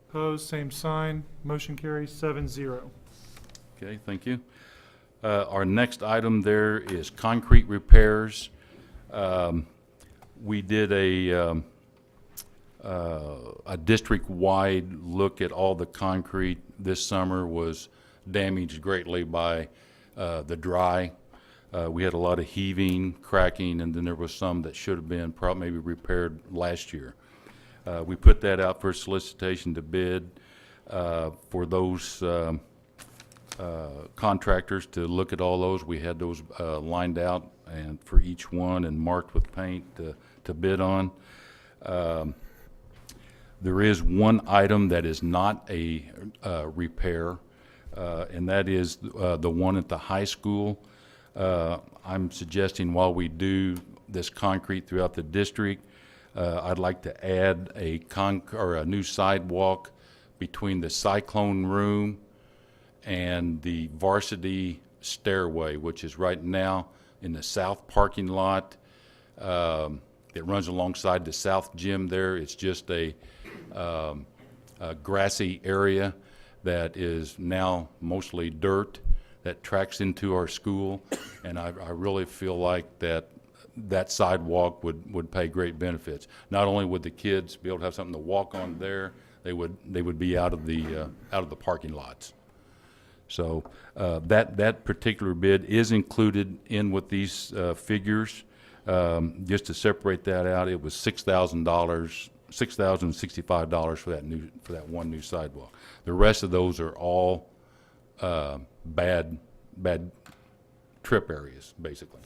Opposed, same sign. Motion carries 7-0. Okay, thank you. Our next item there is concrete repairs. We did a district-wide look at all the concrete this summer. Was damaged greatly by the dry. We had a lot of heaving, cracking, and then there was some that should have been maybe repaired last year. We put that out for solicitation to bid for those contractors to look at all those. We had those lined out and for each one and marked with paint to bid on. There is one item that is not a repair, and that is the one at the high school. I'm suggesting while we do this concrete throughout the district, I'd like to add a new sidewalk between the cyclone room and the varsity stairway, which is right now in the south parking lot. It runs alongside the south gym there. It's just a grassy area that is now mostly dirt that tracks into our school, and I really feel like that sidewalk would pay great benefits. Not only would the kids be able to have something to walk on there, they would be out of the parking lots. So that particular bid is included in with these figures. Just to separate that out, it was $6,065 for that one new sidewalk. The rest of those are all bad trip areas, basically.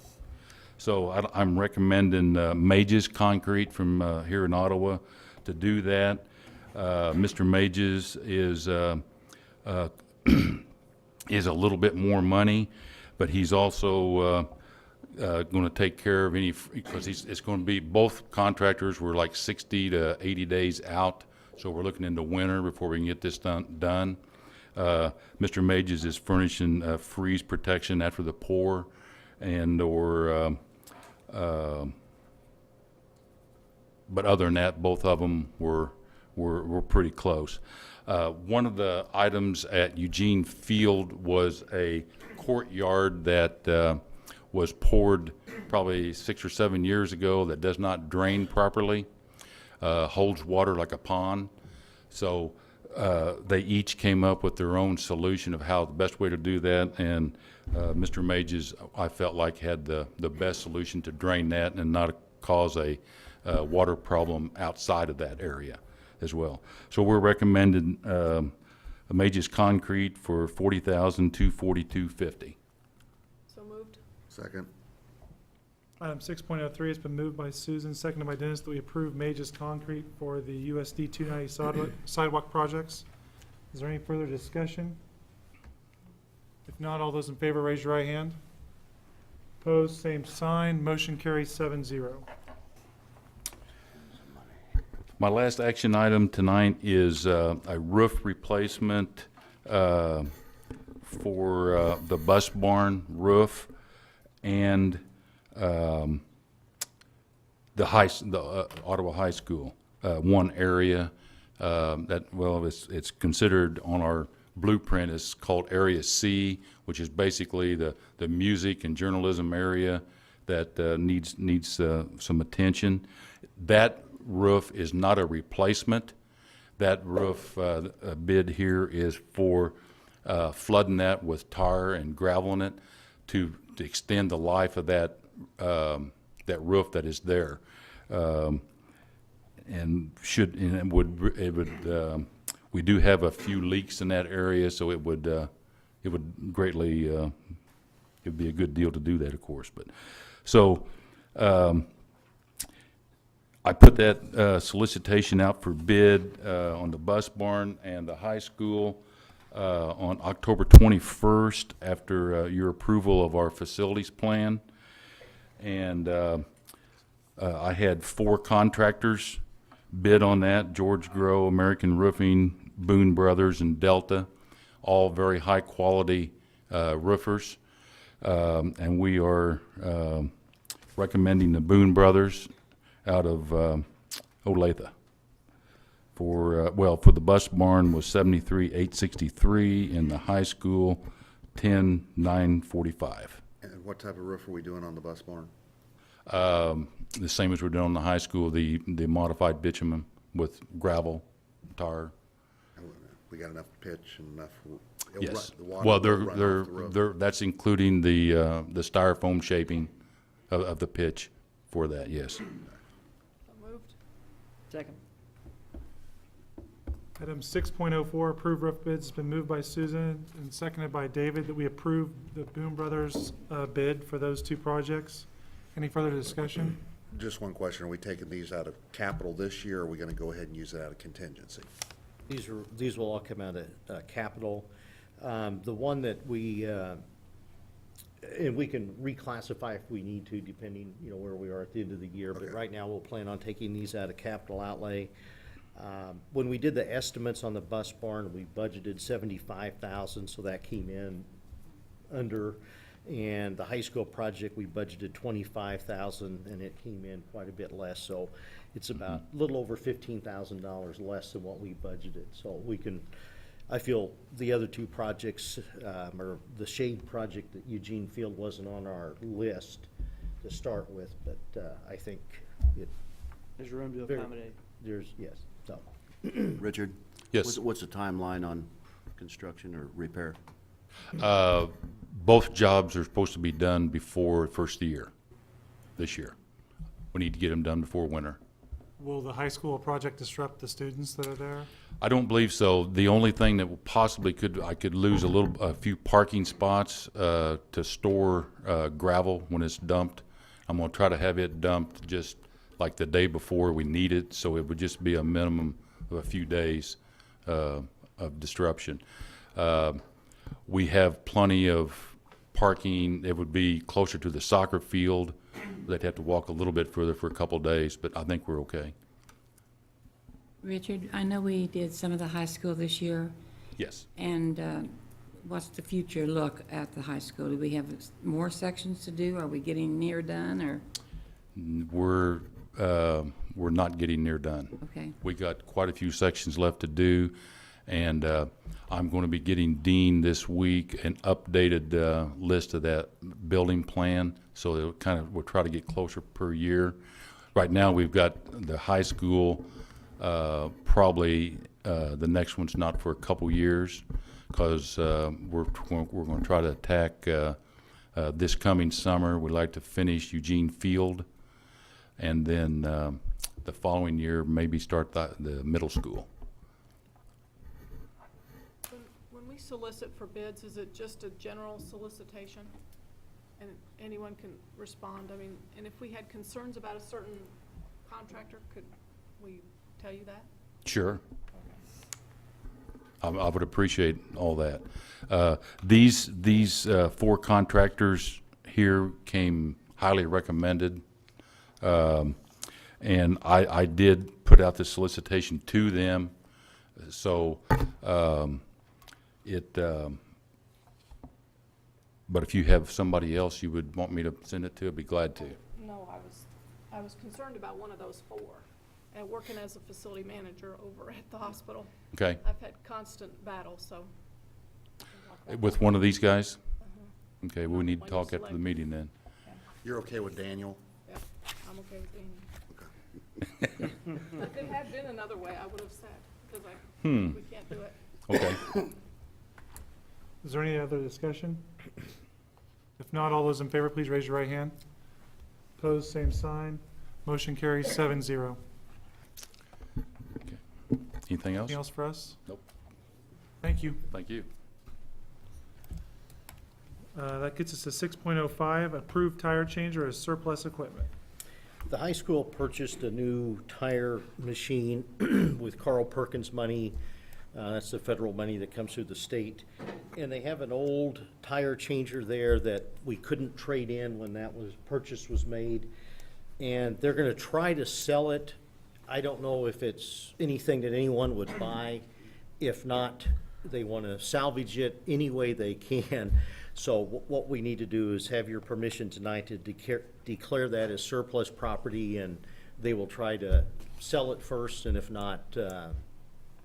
So I'm recommending Mages Concrete from here in Ottawa to do that. Mr. Mages is a little bit more money, but he's also going to take care of any, because it's going to be, both contractors were like 60 to 80 days out, So we're looking into winter before we can get this done. Mr. Mages is furnishing freeze protection after the pour, and but other than that, both of them were pretty close. One of the items at Eugene Field was a courtyard that was poured probably 6 or 7 years ago that does not drain properly, holds water like a pond. So they each came up with their own solution of how the best way to do that, and Mr. Mages, I felt like, had the best solution to drain that and not cause a water problem outside of that area as well. So we're recommending Mages Concrete for $40,242.50. So moved. Second. Item 6.03 has been moved by Susan, seconded by Dennis, that we approve Mages Concrete for the USD 290 sidewalk projects. Is there any further discussion? If not, all those in favor raise your right hand. Opposed, same sign. Motion carries 7-0. My last action item tonight is a roof replacement for the bus barn roof and the Ottawa High School. One area that, well, it's considered on our blueprint is called Area C, which is basically the music and journalism area that needs some attention. That roof is not a replacement. That roof bid here is for flooding that with tar and gravel in it to extend the life of that roof that is there. We do have a few leaks in that area, so it would greatly it'd be a good deal to do that, of course. But so I put that solicitation out for bid on the bus barn and the high school on October 21st after your approval of our facilities plan. And I had 4 contractors bid on that: George Grow, American Roofing, Boone Brothers, and Delta, all very high quality roofers. And we are recommending the Boone Brothers out of Olathe. For the bus barn was $73,863, and the high school $10,945. And what type of roof are we doing on the bus barn? The same as we're doing on the high school, the modified bitumen with gravel, tar. We got enough pitch and enough. Yes. The water Well, will run off the roof. that's including the styrofoam shaping of the pitch for that. Yes. So moved. Second. Item 6.04, approve roof bids, has been moved by Susan and seconded by David that we approve the Boone Brothers bid for those 2 projects. Any further discussion? Just one question. Are we taking these out of capital this year, or are we going to go ahead and use it out of contingency? These will all come out of capital. The one that we, and we can reclassify if we need to, depending, where we are at the end of the year. Okay. But right now, we'll plan on taking these out of capital outlay. When we did the estimates on the bus barn, we budgeted $75,000, so that came in under. And the high school project, we budgeted $25,000, and it came in quite a bit less. So it's about a little over $15,000 less than what we budgeted. So I feel the other 2 projects, or the shade project at Eugene Field wasn't on our list to start with, but I think There's room to accommodate. yes. So Richard? Yes. What's the timeline on construction or repair? Both jobs are supposed to be done before first of the year, this year. We need to get them done before winter. Will the high school project disrupt the students that are there? I don't believe so. The only thing that possibly I could lose a few parking spots to store gravel when it's dumped. I'm going to try to have it dumped just like the day before we need it, so it would just be a minimum of a few days of disruption. We have plenty of parking. It would be closer to the soccer field. They'd have to walk a little bit further for a couple of days, but I think we're okay. Richard, I know we did some of the high school this year, Yes. and what's the future look at the high school? Do we have more sections to do? Are we getting near done, or? We're not getting near done. Okay. We got quite a few sections left to do, and I'm going to be getting Dean this week an updated list of that building plan, so it'll we'll try to get closer per year. Right now, we've got the high school, probably the next one's not for a couple years, because we're going to try to attack this coming summer. We'd like to finish Eugene Field, and then the following year maybe start the middle school. When we solicit for bids, is it just a general solicitation? And anyone can respond? I mean, and if we had concerns about a certain contractor, could we tell you that? Sure. I would appreciate all that. These 4 contractors here came highly recommended. And I did put out the solicitation to them, so but if you have somebody else you would want me to send it to, I'd be glad to. No, I was concerned about one of those 4, and working as a facility manager over at the hospital. Okay. I've had constant battle, so. With one of these guys? Okay, we need to talk after the meeting then. You're okay with Daniel? Yeah, I'm okay with Daniel. If it had been another way, I would have said, because we can't do it. Okay. Is there any other discussion? If not, all those in favor, please raise your right hand. Opposed, same sign. Motion carries 7-0. Anything else? Anything else for us? Nope. Thank you. Thank you. That gets us to 6.05, approved tire changer as surplus equipment. The high school purchased a new tire machine with Carl Perkins money. That's the federal money that comes through the state. And they have an old tire changer there that we couldn't trade in when that purchase was made. And they're gonna try to sell it. I don't know if it's anything that anyone would buy. If not, they wanna salvage it any way they can. So what we need to do is have your permission tonight to declare that as surplus property, and they will try to sell it first, and if not,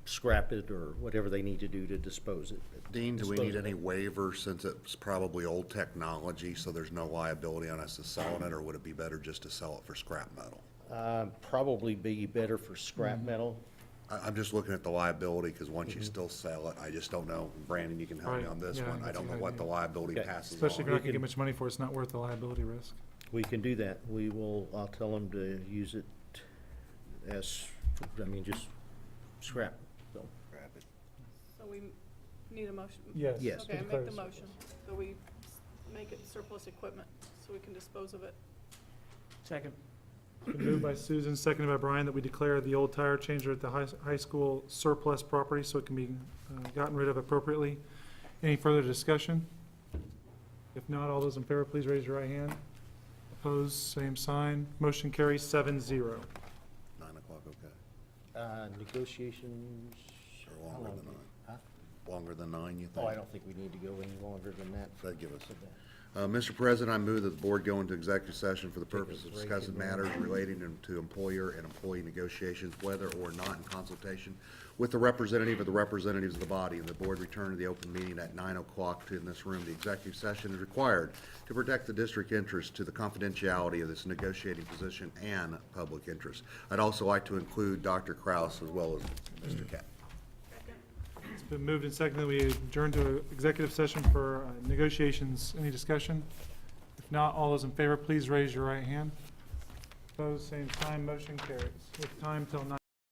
scrap it or whatever they need to do to dispose it. Dean, do we need any waiver since it's probably old technology, so there's no liability on us to selling it, or would it be better just to sell it for scrap metal? Probably be better for scrap metal. I'm just looking at the liability, because once you still sell it, I just don't know. Brandon, you can help me Right, on this yeah, one. I that's don't a know good what the idea. liability Okay. passes Especially if you're on. not gonna get much money for it, it's not worth the liability risk. We can do that. I'll tell them to use it as, just scrap, so. So we need a motion? Yes. Yes. Okay, I Declare make the it motion, so we make it surplus equipment, so we can dispose of it. Second. Been moved by Susan, seconded by Brian, that we declare the old tire changer at the high school surplus property so it can be gotten rid of appropriately. Any further discussion? If not, all those in favor, please raise your right hand. Opposed, same sign. Motion carries 7-0. 9 o'clock, okay. Negotiations. Or longer than 9. Huh? Longer than 9, you think? Oh, I don't think we need to go any longer than that. That'd give us. Mr. President, I move that the board go into executive session for the purpose of discussing matters relating to employer and employee negotiations, whether or not in consultation with the representative or the representatives of the body, and the board return to the open meeting at 9 o'clock in this room. The executive session is required to protect the district interest to the confidentiality of this negotiating position and public interest. I'd also like to include Dr. Kraus as well as Mr. Kapp. It's been moved and seconded that we adjourn to executive session for negotiations. Any discussion? If not, all those in favor, please raise your right hand. Opposed, same sign. Motion carries. With time till 9.